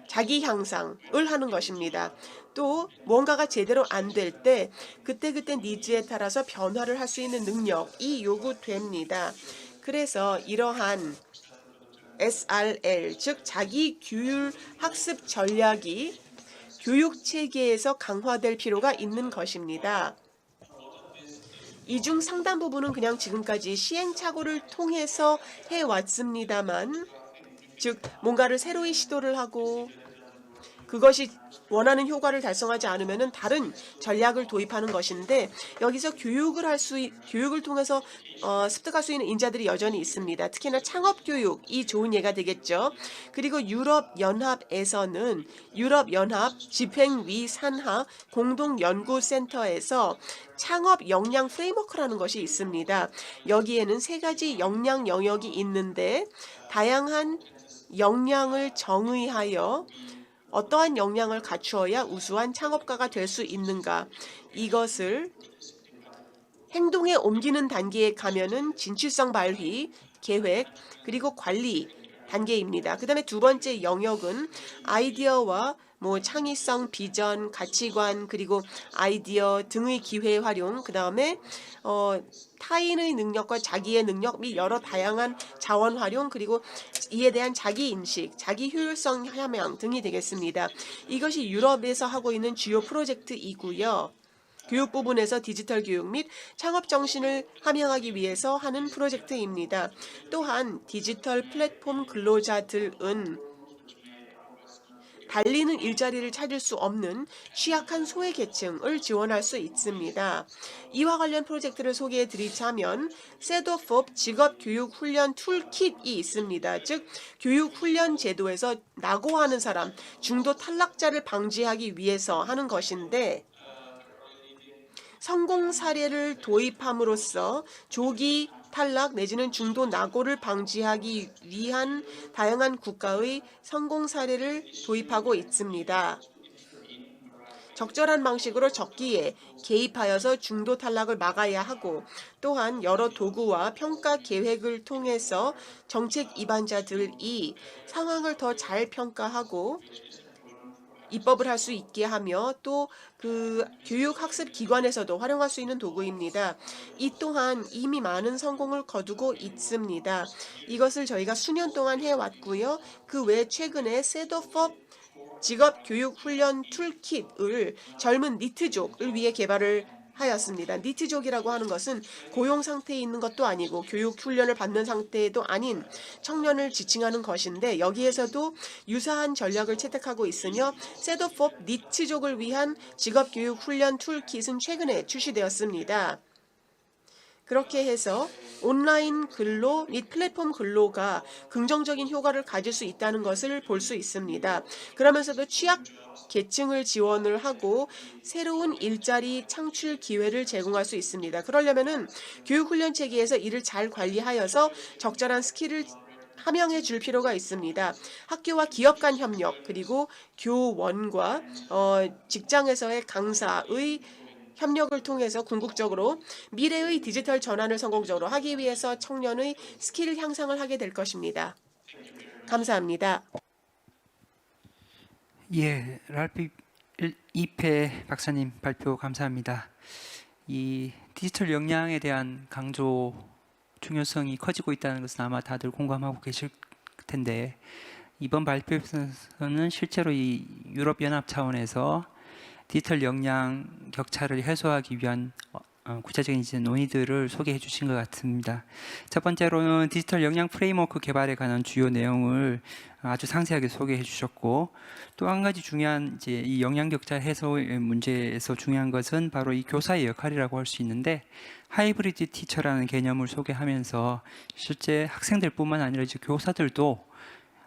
자기 향상을 하는 것입니다. 또 뭔가가 제대로 안 될 때 그때그때 니즈에 따라서 변화를 할 수 있는 능력이 요구됩니다. 그래서 이러한 SRL, 즉 자기 규율 학습 전략이 교육 체계에서 강화될 필요가 있는 것입니다. 이 중 상당 부분은 그냥 지금까지 시행착오를 통해서 해왔습니다만, 즉 뭔가를 새로이 시도를 하고 그것이 원하는 효과를 달성하지 않으면 다른 전략을 도입하는 것인데 여기서 교육을 통해서 습득할 수 있는 인자들이 여전히 있습니다. 특히나 창업 교육이 좋은 예가 되겠죠. 그리고 유럽 연합에서는 유럽 연합 집행위 산하 공동연구센터에서 창업 역량 프레임워크라는 것이 있습니다. 여기에는 세 가지 역량 영역이 있는데 다양한 역량을 정의하여 어떠한 역량을 갖추어야 우수한 창업가가 될 수 있는가, 이것을 행동에 옮기는 단계에 가면은 진취성 발휘, 계획, 그리고 관리 단계입니다. 그 다음에 두 번째 영역은 아이디어와 창의성, 비전, 가치관, 그리고 아이디어 등의 기회 활용, 그 다음에 타인의 능력과 자기의 능력 및 여러 다양한 자원 활용, 그리고 이에 대한 자기 인식, 자기 효율성 함양 등이 되겠습니다. 이것이 유럽에서 하고 있는 주요 프로젝트이고요. 교육 부분에서 디지털 교육 및 창업 정신을 함양하기 위해서 하는 프로젝트입니다. 또한 디지털 플랫폼 근로자들은 달리는 일자리를 찾을 수 없는 취약한 소외계층을 지원할 수 있습니다. 이와 관련 프로젝트를 소개해 드리자면 세도법 직업교육훈련 툴킷이 있습니다. 즉 교육훈련 제도에서 낙오하는 사람, 중도 탈락자를 방지하기 위해서 하는 것인데 성공 사례를 도입함으로써 조기 탈락 내지는 중도 낙오를 방지하기 위한 다양한 국가의 성공 사례를 도입하고 있습니다. 적절한 방식으로 적기에 개입하여서 중도 탈락을 막아야 하고 또한 여러 도구와 평가 계획을 통해서 정책 입안자들이 상황을 더 잘 평가하고 입법을 할 수 있게 하며 또 그 교육학습 기관에서도 활용할 수 있는 도구입니다. 이 또한 이미 많은 성공을 거두고 있습니다. 이것을 저희가 수년 동안 해왔고요. 그 외 최근에 세도법 직업교육훈련 툴킷을 젊은 니트족을 위해 개발을 하였습니다. 니트족이라고 하는 것은 고용 상태에 있는 것도 아니고 교육 훈련을 받는 상태도 아닌 청년을 지칭하는 것인데 여기에서도 유사한 전략을 채택하고 있으며 세도법 니트족을 위한 직업교육 훈련 툴킷은 최근에 출시되었습니다. 그렇게 해서 온라인 근로 및 플랫폼 근로가 긍정적인 효과를 가질 수 있다는 것을 볼 수 있습니다. 그러면서도 취약 계층을 지원을 하고 새로운 일자리 창출 기회를 제공할 수 있습니다. 그러려면은 교육훈련 체계에서 이를 잘 관리하여서 적절한 스킬을 함양해 줄 필요가 있습니다. 학교와 기업 간 협력, 그리고 교원과 직장에서의 강사의 협력을 통해서 궁극적으로 미래의 디지털 전환을 성공적으로 하기 위해서 청년의 스킬 향상을 하게 될 것입니다. 감사합니다. 예, 랄프 이페 박사님 발표 감사합니다. 이 디지털 역량에 대한 강조 중요성이 커지고 있다는 것은 아마 다들 공감하고 계실 텐데 이번 발표에서는 실제로 이 유럽 연합 차원에서 디지털 역량 격차를 해소하기 위한 구체적인 이제 논의들을 소개해 주신 것 같습니다. 첫 번째로는 디지털 역량 프레임워크 개발에 관한 주요 내용을 아주 상세하게 소개해 주셨고 또 한 가지 중요한 이제 이 역량 격차 해소의 문제에서 중요한 것은 바로 이 교사의 역할이라고 할 수 있는데 하이브리드 티처라는 개념을 소개하면서 실제 학생들뿐만 아니라 이제 교사들도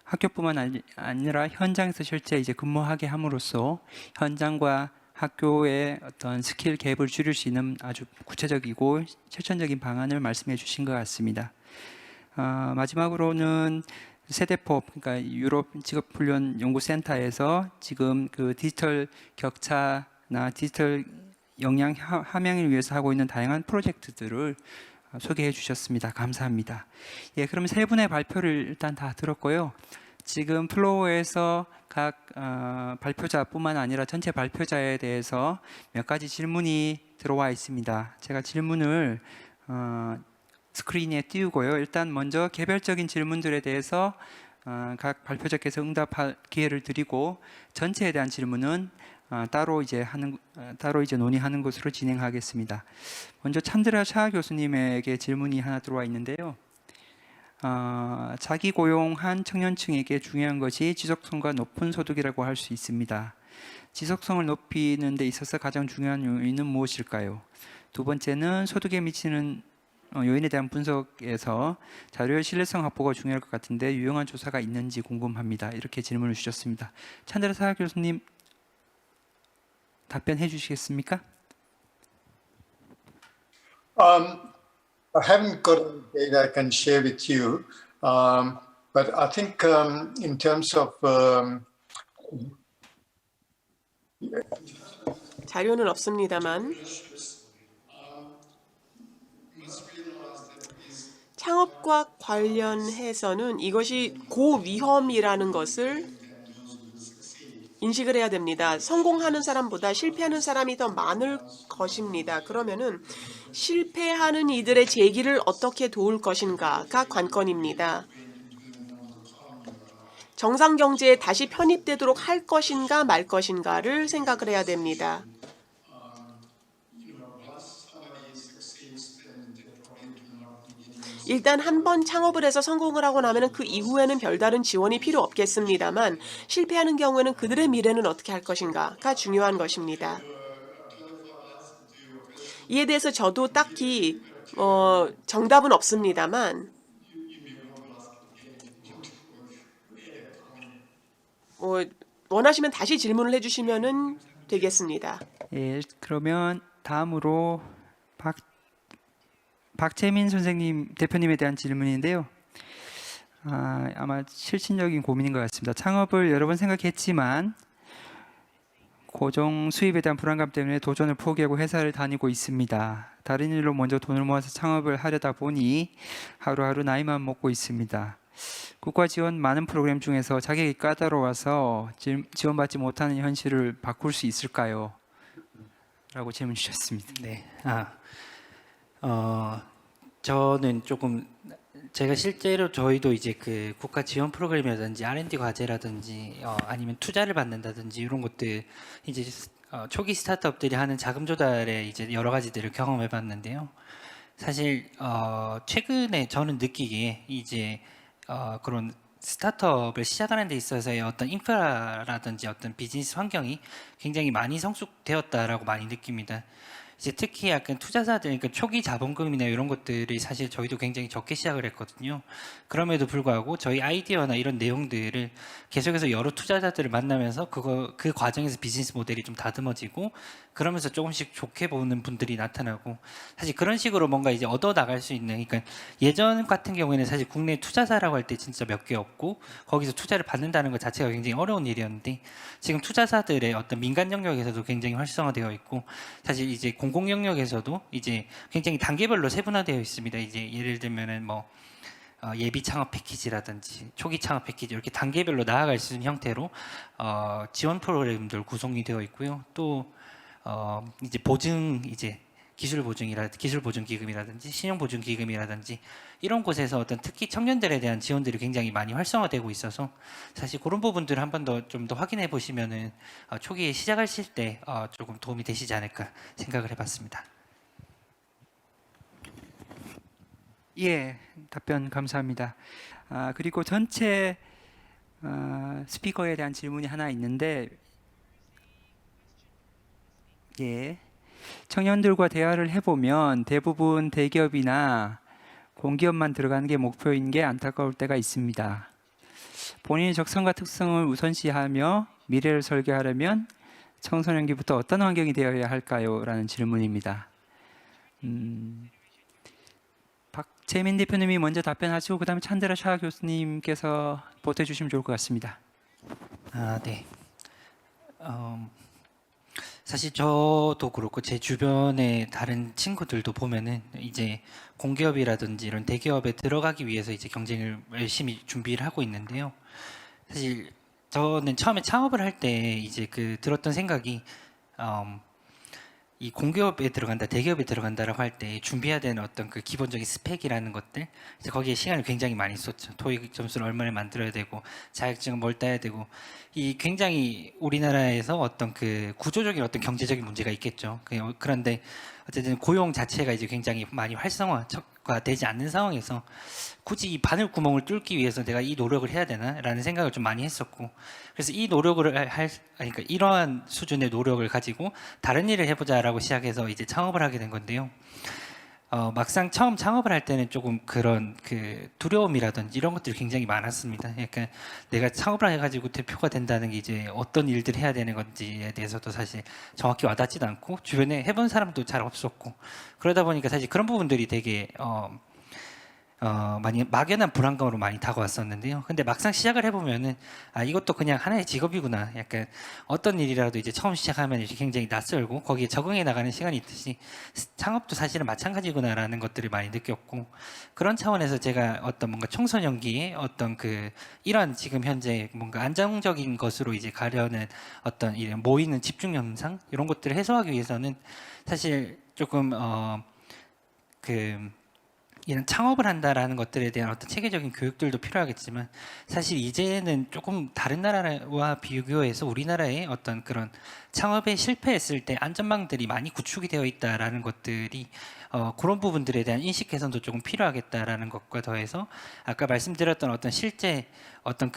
학교뿐만 아니라 현장에서 실제 이제 근무하게 함으로써 현장과 학교의 어떤 스킬 갭을 줄일 수 있는 아주 구체적이고 실천적인 방안을 말씀해 주신 것 같습니다. 마지막으로는 세대포, 그러니까 유럽 직업훈련 연구센터에서 지금 그 디지털 격차나 디지털 역량 함양을 위해서 하고 있는 다양한 프로젝트들을 소개해 주셨습니다. 감사합니다. 예, 그럼 세 분의 발표를 일단 다 들었고요. 지금 플로어에서 각 발표자뿐만 아니라 전체 발표자에 대해서 몇 가지 질문이 들어와 있습니다. 제가 질문을 스크린에 띄우고요. 일단 먼저 개별적인 질문들에 대해서 각 발표자께서 응답할 기회를 드리고 전체에 대한 질문은 따로 이제 논의하는 것으로 진행하겠습니다. 먼저 찬드라 샤 교수님에게 질문이 하나 들어와 있는데요. 자기 고용한 청년층에게 중요한 것이 지속성과 높은 소득이라고 할 수 있습니다. 지속성을 높이는 데 있어서 가장 중요한 요인은 무엇일까요? 두 번째는 소득에 미치는 요인에 대한 분석에서 자료의 신뢰성 확보가 중요할 것 같은데 유용한 조사가 있는지 궁금합니다. 이렇게 질문을 주셨습니다. 찬드라 샤 교수님 답변해 주시겠습니까? I haven't got any data I can share with you, but I think in terms of 자료는 없습니다만 창업과 관련해서는 이것이 고위험이라는 것을 인식을 해야 됩니다. 성공하는 사람보다 실패하는 사람이 더 많을 것입니다. 그러면은 실패하는 이들의 재기를 어떻게 도울 것인가가 관건입니다. 정상 경제에 다시 편입되도록 할 것인가 말 것인가를 생각을 해야 됩니다. 일단 한 번 창업을 해서 성공을 하고 나면 그 이후에는 별다른 지원이 필요 없겠습니다만 실패하는 경우에는 그들의 미래는 어떻게 할 것인가가 중요한 것입니다. 이에 대해서 저도 딱히 정답은 없습니다만 원하시면 다시 질문을 해주시면 되겠습니다. 예, 그러면 다음으로 박재민 선생님 대표님에 대한 질문인데요. 아마 실질적인 고민인 것 같습니다. 창업을 여러 번 생각했지만 고정 수입에 대한 불안감 때문에 도전을 포기하고 회사를 다니고 있습니다. 다른 일로 먼저 돈을 모아서 창업을 하려다 보니 하루하루 나이만 먹고 있습니다. 국가 지원 많은 프로그램 중에서 자격이 까다로워서 지원받지 못하는 현실을 바꿀 수 있을까요? 라고 질문 주셨습니다. 네. 저는 조금 제가 실제로 저희도 이제 그 국가 지원 프로그램이라든지 R&D 과제라든지 아니면 투자를 받는다든지 이런 것들 이제 초기 스타트업들이 하는 자금 조달에 이제 여러 가지들을 경험해 봤는데요. 사실 최근에 저는 느끼기에 이제 그런 스타트업을 시작하는 데 있어서의 어떤 인프라라든지 어떤 비즈니스 환경이 굉장히 많이 성숙되었다라고 많이 느낍니다. 이제 특히 약간 투자사들, 그러니까 초기 자본금이나 이런 것들이 사실 저희도 굉장히 적게 시작을 했거든요. 그럼에도 불구하고 저희 아이디어나 이런 내용들을 계속해서 여러 투자자들을 만나면서 그 과정에서 비즈니스 모델이 좀 다듬어지고 그러면서 조금씩 좋게 보는 분들이 나타나고 사실 그런 식으로 뭔가 이제 얻어 나갈 수 있는, 그러니까 예전 같은 경우에는 사실 국내 투자사라고 할 때 진짜 몇 개 없고 거기서 투자를 받는다는 것 자체가 굉장히 어려운 일이었는데 지금 투자사들의 어떤 민간 영역에서도 굉장히 활성화되어 있고 사실 이제 공공 영역에서도 이제 굉장히 단계별로 세분화되어 있습니다. 이제 예를 들면은 뭐 예비 창업 패키지라든지 초기 창업 패키지 이렇게 단계별로 나아갈 수 있는 형태로 지원 프로그램들 구성이 되어 있고요. 또 이제 보증 이제 기술 보증 기금이라든지 신용 보증 기금이라든지 이런 곳에서 어떤 특히 청년들에 대한 지원들이 굉장히 많이 활성화되고 있어서 사실 그런 부분들을 한 번 더 좀 더 확인해 보시면은 초기에 시작하실 때 조금 도움이 되시지 않을까 생각을 해봤습니다. 예, 답변 감사합니다. 그리고 전체 스피커에 대한 질문이 하나 있는데, 예, 청년들과 대화를 해보면 대부분 대기업이나 공기업만 들어가는 게 목표인 게 안타까울 때가 있습니다. 본인의 적성과 특성을 우선시하며 미래를 설계하려면 청소년기부터 어떤 환경이 되어야 할까요? 라는 질문입니다. 박재민 대표님이 먼저 답변하시고 그다음에 찬드라 샤 교수님께서 보태주시면 좋을 것 같습니다. 네. 사실 저도 그렇고 제 주변의 다른 친구들도 보면은 이제 공기업이라든지 이런 대기업에 들어가기 위해서 이제 경쟁을 열심히 준비를 하고 있는데요. 사실 저는 처음에 창업을 할 때 이제 그 들었던 생각이 이 공기업에 들어간다, 대기업에 들어간다라고 할 때 준비해야 되는 어떤 그 기본적인 스펙이라는 것들, 이제 거기에 시간을 굉장히 많이 썼죠. 토익 점수를 얼마나 만들어야 되고, 자격증은 뭘 따야 되고, 이 굉장히 우리나라에서 어떤 그 구조적인 어떤 경제적인 문제가 있겠죠. 그런데 어쨌든 고용 자체가 이제 굉장히 많이 활성화가 되지 않는 상황에서 굳이 이 바늘 구멍을 뚫기 위해서 내가 이 노력을 해야 되나라는 생각을 좀 많이 했었고, 그래서 이 노력을 그러니까 이러한 수준의 노력을 가지고 다른 일을 해보자라고 시작해서 이제 창업을 하게 된 건데요. 막상 처음 창업을 할 때는 조금 그런 그 두려움이라든지 이런 것들이 굉장히 많았습니다. 약간 내가 창업을 해가지고 대표가 된다는 게 이제 어떤 일들을 해야 되는 건지에 대해서도 사실 정확히 와닿지도 않고 주변에 해본 사람도 잘 없었고, 그러다 보니까 사실 그런 부분들이 되게 많이 막연한 불안감으로 많이 다가왔었는데요. 근데 막상 시작을 해보면은 이것도 그냥 하나의 직업이구나. 약간 어떤 일이라도 이제 처음 시작하면 이제 굉장히 낯설고 거기에 적응해 나가는 시간이 있듯이 창업도 사실은 마찬가지구나라는 것들을 많이 느꼈고, 그런 차원에서 제가 어떤 뭔가 청소년기에 어떤 그 이런 지금 현재 뭔가 안정적인 것으로 이제 가려는 어떤 이런 모이는 집중 현상 이런 것들을 해소하기 위해서는 사실 조금 이런 창업을 한다라는 것들에 대한 어떤 체계적인 교육들도 필요하겠지만, 사실 이제는 조금 다른 나라와 비교해서 우리나라의 어떤 그런 창업에 실패했을 때 안전망들이 많이 구축이 되어 있다라는 것들이 그런 부분들에 대한 인식 개선도 조금 필요하겠다라는 것과 더해서 아까 말씀드렸던 어떤 실제 어떤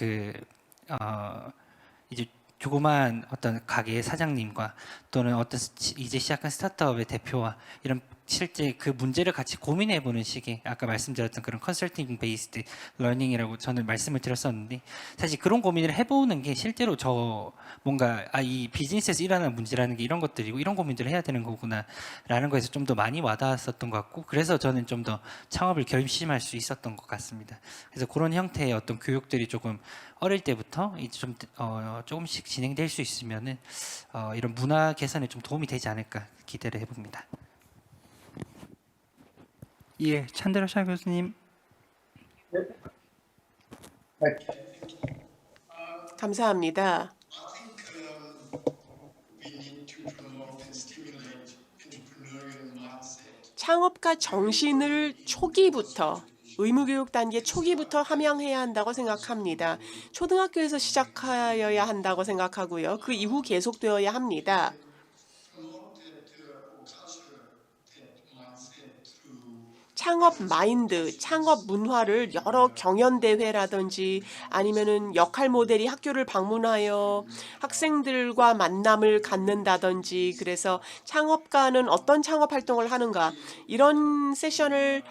이제 조그마한 어떤 가게의 사장님과 또는 어떤 이제 시작한 스타트업의 대표와 이런 실제 그 문제를 같이 고민해보는 식의 아까 말씀드렸던 그런 컨설팅 베이스드 러닝이라고 저는 말씀을 드렸었는데, 사실 그런 고민을 해보는 게 실제로 저 뭔가 이 비즈니스에서 일어나는 문제라는 게 이런 것들이고 이런 고민들을 해야 되는 거구나 라는 거에서 좀 더 많이 와닿았었던 것 같고, 그래서 저는 좀 더 창업을 결심할 수 있었던 것 같습니다. 그래서 그런 형태의 어떤 교육들이 조금 어릴 때부터 이제 좀 조금씩 진행될 수 있으면은 이런 문화 개선에 좀 도움이 되지 않을까 기대를 해봅니다. 예, 찬드라 샤 교수님. 감사합니다. 창업가 정신을 초기부터 의무교육 단계 초기부터 함양해야 한다고 생각합니다. 초등학교에서 시작하여야 한다고 생각하고요. 그 이후 계속되어야 합니다. 창업 마인드, 창업 문화를 여러 경연대회라든지 아니면은 역할 모델이 학교를 방문하여 학생들과 만남을 갖는다든지, 그래서 창업가는 어떤 창업 활동을 하는가 이런 세션을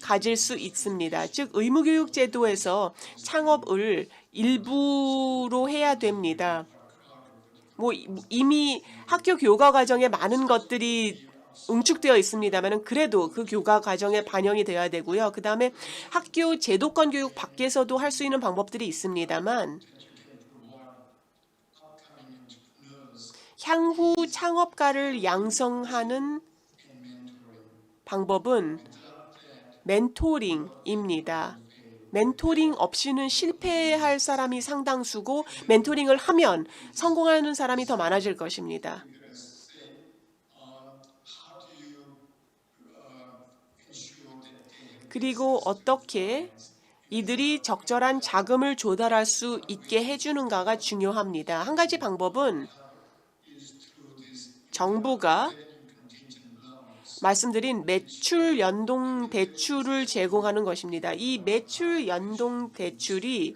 가질 수 있습니다. 즉 의무교육 제도에서 창업을 일부로 해야 됩니다. 이미 학교 교과 과정에 많은 것들이 응축되어 있습니다만 그래도 그 교과 과정에 반영이 되어야 되고요. 그 다음에 학교 제도권 교육 밖에서도 할 수 있는 방법들이 있습니다만 향후 창업가를 양성하는 방법은 멘토링입니다. 멘토링 없이는 실패할 사람이 상당수고 멘토링을 하면 성공하는 사람이 더 많아질 것입니다. 그리고 어떻게 이들이 적절한 자금을 조달할 수 있게 해주는가가 중요합니다. 한 가지 방법은 정부가 말씀드린 매출 연동 대출을 제공하는 것입니다. 이 매출 연동 대출이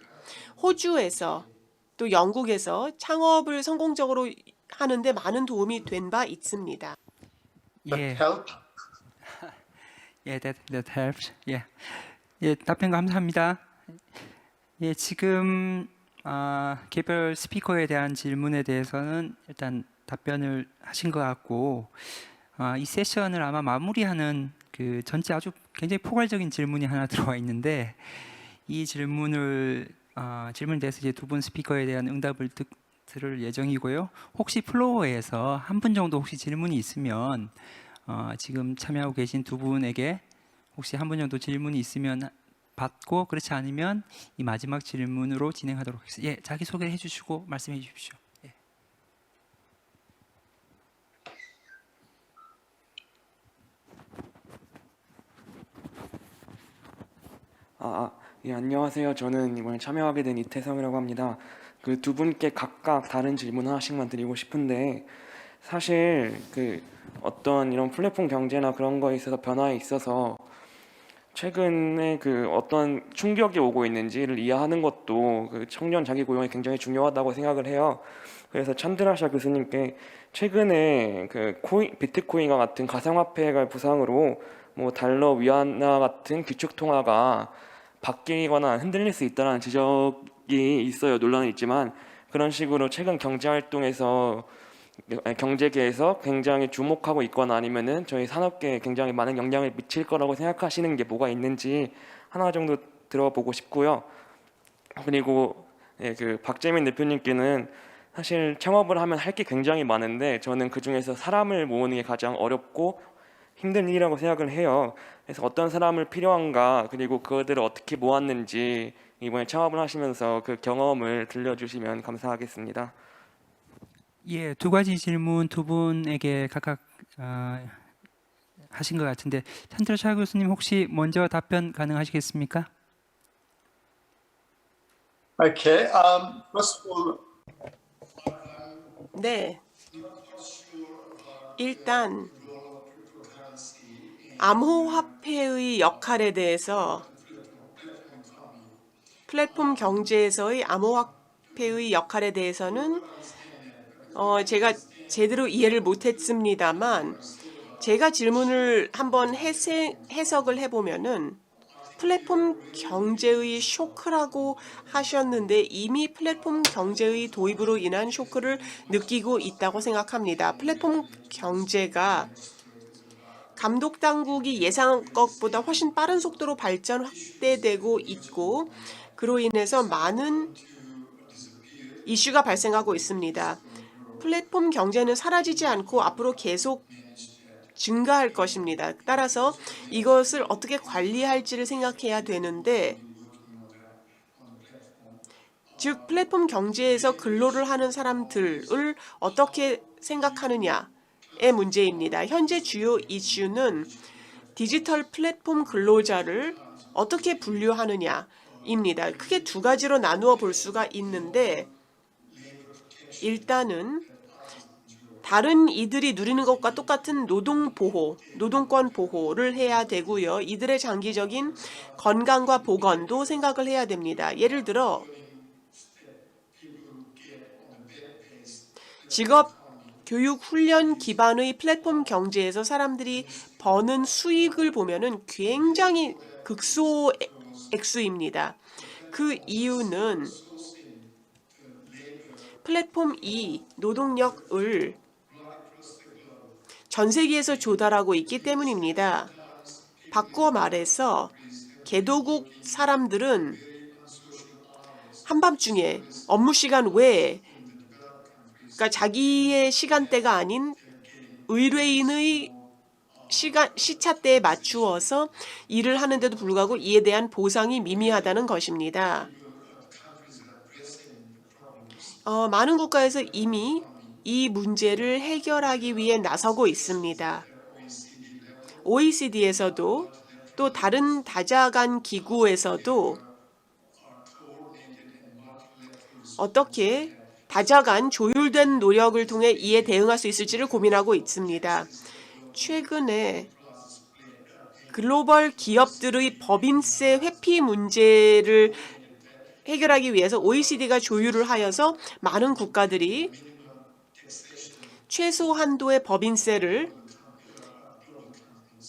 호주에서 또 영국에서 창업을 성공적으로 하는데 많은 도움이 된 바 있습니다. 예, help. 예, that helps. 예, 예, 답변 감사합니다. 예, 지금 개별 스피커에 대한 질문에 대해서는 일단 답변을 하신 것 같고 이 세션을 아마 마무리하는 그 전체 아주 굉장히 포괄적인 질문이 하나 들어와 있는데 이 질문을 질문에 대해서 이제 두 분 스피커에 대한 응답을 들을 예정이고요. 혹시 플로어에서 한 분 정도 혹시 질문이 있으면 지금 참여하고 계신 두 분에게 혹시 한 분 정도 질문이 있으면 받고 그렇지 않으면 이 마지막 질문으로 진행하도록 하겠습니다. 예, 자기 소개해 주시고 말씀해 주십시오. 예. 예, 안녕하세요. 저는 이번에 참여하게 된 이태성이라고 합니다. 그 두 분께 각각 다른 질문 하나씩만 드리고 싶은데 사실 그 어떤 이런 플랫폼 경제나 그런 거에 있어서 변화에 있어서 최근에 그 어떤 충격이 오고 있는지를 이해하는 것도 그 청년 자기 고용에 굉장히 중요하다고 생각을 해요. 그래서 찬드라샤 교수님께 최근에 그 비트코인과 같은 가상화폐가 부상으로 뭐 달러 위안화 같은 기축 통화가 바뀌거나 흔들릴 수 있다는 지적이 있어요. 논란은 있지만 그런 식으로 최근 경제 활동에서 경제계에서 굉장히 주목하고 있거나 아니면은 저희 산업계에 굉장히 많은 영향을 미칠 거라고 생각하시는 게 뭐가 있는지 하나 정도 들어보고 싶고요. 그리고 그 박재민 대표님께는 사실 창업을 하면 할 게 굉장히 많은데 저는 그 중에서 사람을 모으는 게 가장 어렵고 힘든 일이라고 생각을 해요. 그래서 어떤 사람을 필요한가 그리고 그들을 어떻게 모았는지 이번에 창업을 하시면서 그 경험을 들려주시면 감사하겠습니다. 예, 두 가지 질문 두 분에게 각각 하신 것 같은데 찬드라샤 교수님 혹시 먼저 답변 가능하시겠습니까? Okay. First of all, 네. 일단 암호화폐의 역할에 대해서 플랫폼 경제에서의 암호화폐의 역할에 대해서는 제가 제대로 이해를 못했습니다만 제가 질문을 한번 해석을 해보면은 플랫폼 경제의 쇼크라고 하셨는데 이미 플랫폼 경제의 도입으로 인한 쇼크를 느끼고 있다고 생각합니다. 플랫폼 경제가 감독 당국이 예상한 것보다 훨씬 빠른 속도로 발전 확대되고 있고 그로 인해서 많은 이슈가 발생하고 있습니다. 플랫폼 경제는 사라지지 않고 앞으로 계속 증가할 것입니다. 따라서 이것을 어떻게 관리할지를 생각해야 되는데 즉 플랫폼 경제에서 근로를 하는 사람들을 어떻게 생각하느냐의 문제입니다. 현재 주요 이슈는 디지털 플랫폼 근로자를 어떻게 분류하느냐입니다. 크게 두 가지로 나누어 볼 수가 있는데 일단은 다른 이들이 누리는 것과 똑같은 노동권 보호를 해야 되고요. 이들의 장기적인 건강과 보건도 생각을 해야 됩니다. 예를 들어 직업 교육 훈련 기반의 플랫폼 경제에서 사람들이 버는 수익을 보면은 굉장히 극소 액수입니다. 그 이유는 플랫폼이 노동력을 전 세계에서 조달하고 있기 때문입니다. 바꾸어 말해서 개도국 사람들은 한밤중에 업무 시간 외에 그러니까 자기의 시간대가 아닌 의뢰인의 시차대에 맞추어서 일을 하는데도 불구하고 이에 대한 보상이 미미하다는 것입니다. 많은 국가에서 이미 이 문제를 해결하기 위해 나서고 있습니다. OECD에서도 또 다른 다자간 기구에서도 어떻게 다자간 조율된 노력을 통해 이에 대응할 수 있을지를 고민하고 있습니다. 최근에 글로벌 기업들의 법인세 회피 문제를 해결하기 위해서 OECD가 조율을 하여서 많은 국가들이 최소 한도의 법인세를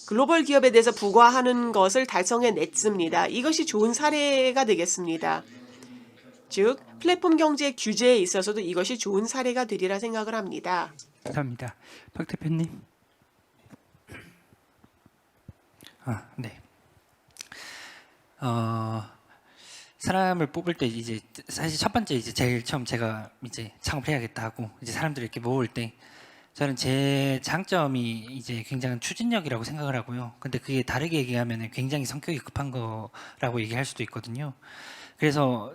글로벌 기업에 대해서 부과하는 것을 달성해냈습니다. 이것이 좋은 사례가 되겠습니다. 즉 플랫폼 경제 규제에 있어서도 이것이 좋은 사례가 되리라 생각을 합니다. 감사합니다. 박 대표님. 네. 사람을 뽑을 때 이제 사실 첫 번째 이제 제일 처음 제가 이제 창업해야겠다 하고 이제 사람들을 이렇게 모을 때 저는 제 장점이 이제 굉장한 추진력이라고 생각을 하고요. 근데 그게 다르게 얘기하면 굉장히 성격이 급한 거라고 얘기할 수도 있거든요. 그래서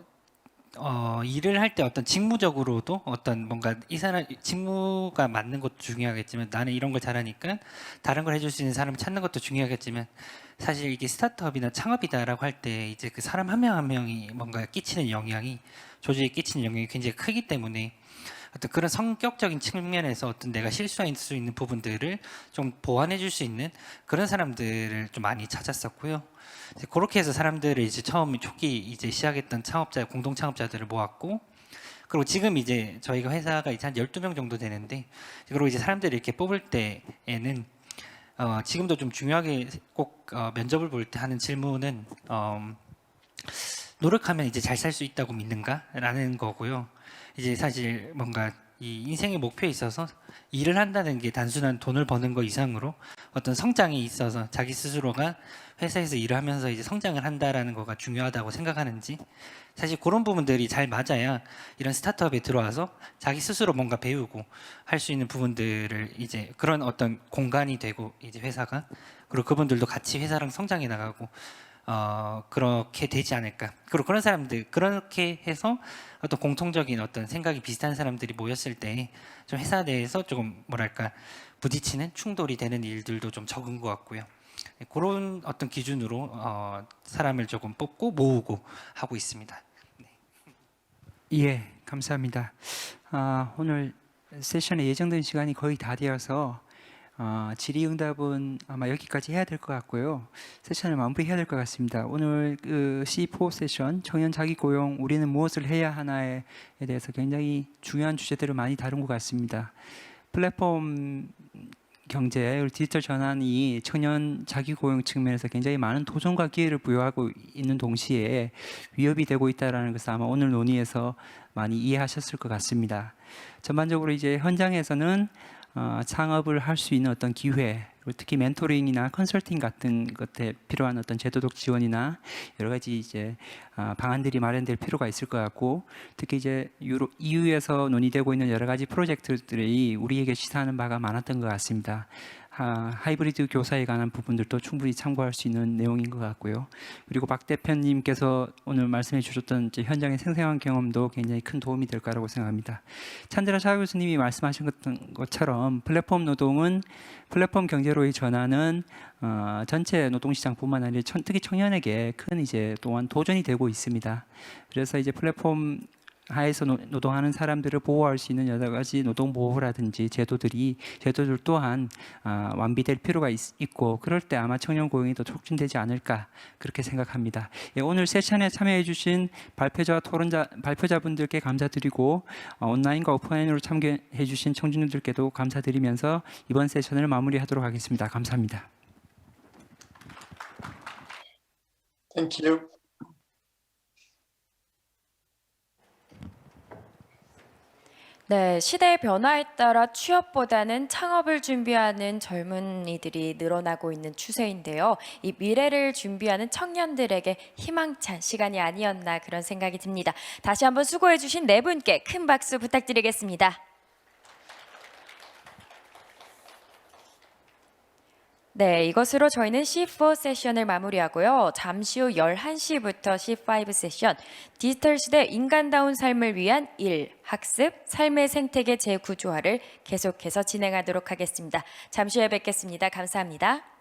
일을 할 때 어떤 직무적으로도 어떤 뭔가 이 사람 직무가 맞는 것도 중요하겠지만 나는 이런 걸 잘하니까 다른 걸 해줄 수 있는 사람을 찾는 것도 중요하겠지만 사실 이게 스타트업이나 창업이다라고 할 때 이제 그 사람 한 명 한 명이 뭔가 끼치는 영향이 조직에 끼치는 영향이 굉장히 크기 때문에 어떤 그런 성격적인 측면에서 어떤 내가 실수할 수 있는 부분들을 좀 보완해 줄 수 있는 그런 사람들을 좀 많이 찾았었고요. 이제 그렇게 해서 사람들을 이제 처음 초기 이제 시작했던 창업자 공동 창업자들을 모았고 그리고 지금 이제 저희가 회사가 이제 한 12명 정도 되는데 그리고 이제 사람들을 이렇게 뽑을 때에는 지금도 좀 중요하게 꼭 면접을 볼 때 하는 질문은 노력하면 이제 잘 살 수 있다고 믿는가라는 거고요. 이제 사실 뭔가 이 인생의 목표에 있어서 일을 한다는 게 단순한 돈을 버는 거 이상으로 어떤 성장이 있어서 자기 스스로가 회사에서 일을 하면서 이제 성장을 한다라는 거가 중요하다고 생각하는지 사실 그런 부분들이 잘 맞아야 이런 스타트업에 들어와서 자기 스스로 뭔가 배우고 할 수 있는 부분들을 이제 그런 어떤 공간이 되고 이제 회사가 그리고 그분들도 같이 회사랑 성장해 나가고 그렇게 되지 않을까. 그리고 그런 사람들 그렇게 해서 어떤 공통적인 어떤 생각이 비슷한 사람들이 모였을 때 좀 회사 내에서 조금 뭐랄까 부딪히는 충돌이 되는 일들도 좀 적은 것 같고요. 그런 어떤 기준으로 사람을 조금 뽑고 모으고 하고 있습니다. 예, 감사합니다. 오늘 세션에 예정된 시간이 거의 다 되어서 질의응답은 아마 여기까지 해야 될 것 같고요. 세션을 마무리해야 될 것 같습니다. 오늘 그 C4 세션 청년 자기 고용 우리는 무엇을 해야 하나에 대해서 굉장히 중요한 주제들을 많이 다룬 것 같습니다. 플랫폼 경제, 디지털 전환이 청년 자기 고용 측면에서 굉장히 많은 도전과 기회를 부여하고 있는 동시에 위협이 되고 있다는 것을 아마 오늘 논의에서 많이 이해하셨을 것 같습니다. 전반적으로 이제 현장에서는 창업을 할 수 있는 어떤 기회, 그리고 특히 멘토링이나 컨설팅 같은 것에 필요한 어떤 제도적 지원이나 여러 가지 이제 방안들이 마련될 필요가 있을 것 같고, 특히 이제 EU에서 논의되고 있는 여러 가지 프로젝트들이 우리에게 시사하는 바가 많았던 것 같습니다. 하이브리드 교사에 관한 부분들도 충분히 참고할 수 있는 내용인 것 같고요. 그리고 박 대표님께서 오늘 말씀해 주셨던 이제 현장의 생생한 경험도 굉장히 큰 도움이 될 거라고 생각합니다. 찬드라 샤 교수님이 말씀하신 것처럼 플랫폼 노동은 플랫폼 경제로의 전환은 전체 노동시장뿐만 아니라 특히 청년에게 큰 이제 또한 도전이 되고 있습니다. 그래서 이제 플랫폼 하에서 노동하는 사람들을 보호할 수 있는 여러 가지 노동보호라든지 제도들 또한 완비될 필요가 있고 그럴 때 아마 청년 고용이 더 촉진되지 않을까 그렇게 생각합니다. 예, 오늘 세션에 참여해 주신 발표자분들께 감사드리고 온라인과 오프라인으로 참여해 주신 청중들께도 감사드리면서 이번 세션을 마무리하도록 하겠습니다. 감사합니다. Thank you. 네, 시대의 변화에 따라 취업보다는 창업을 준비하는 젊은이들이 늘어나고 있는 추세인데요. 이 미래를 준비하는 청년들에게 희망찬 시간이 아니었나 그런 생각이 듭니다. 다시 한번 수고해 주신 네 분께 큰 박수 부탁드리겠습니다. 네, 이것으로 저희는 C4 세션을 마무리하고요. 잠시 후 11시부터 C5 세션, 디지털 시대 인간다운 삶을 위한 일, 학습, 삶의 생태계 재구조화를 계속해서 진행하도록 하겠습니다. 잠시 후에 뵙겠습니다. 감사합니다.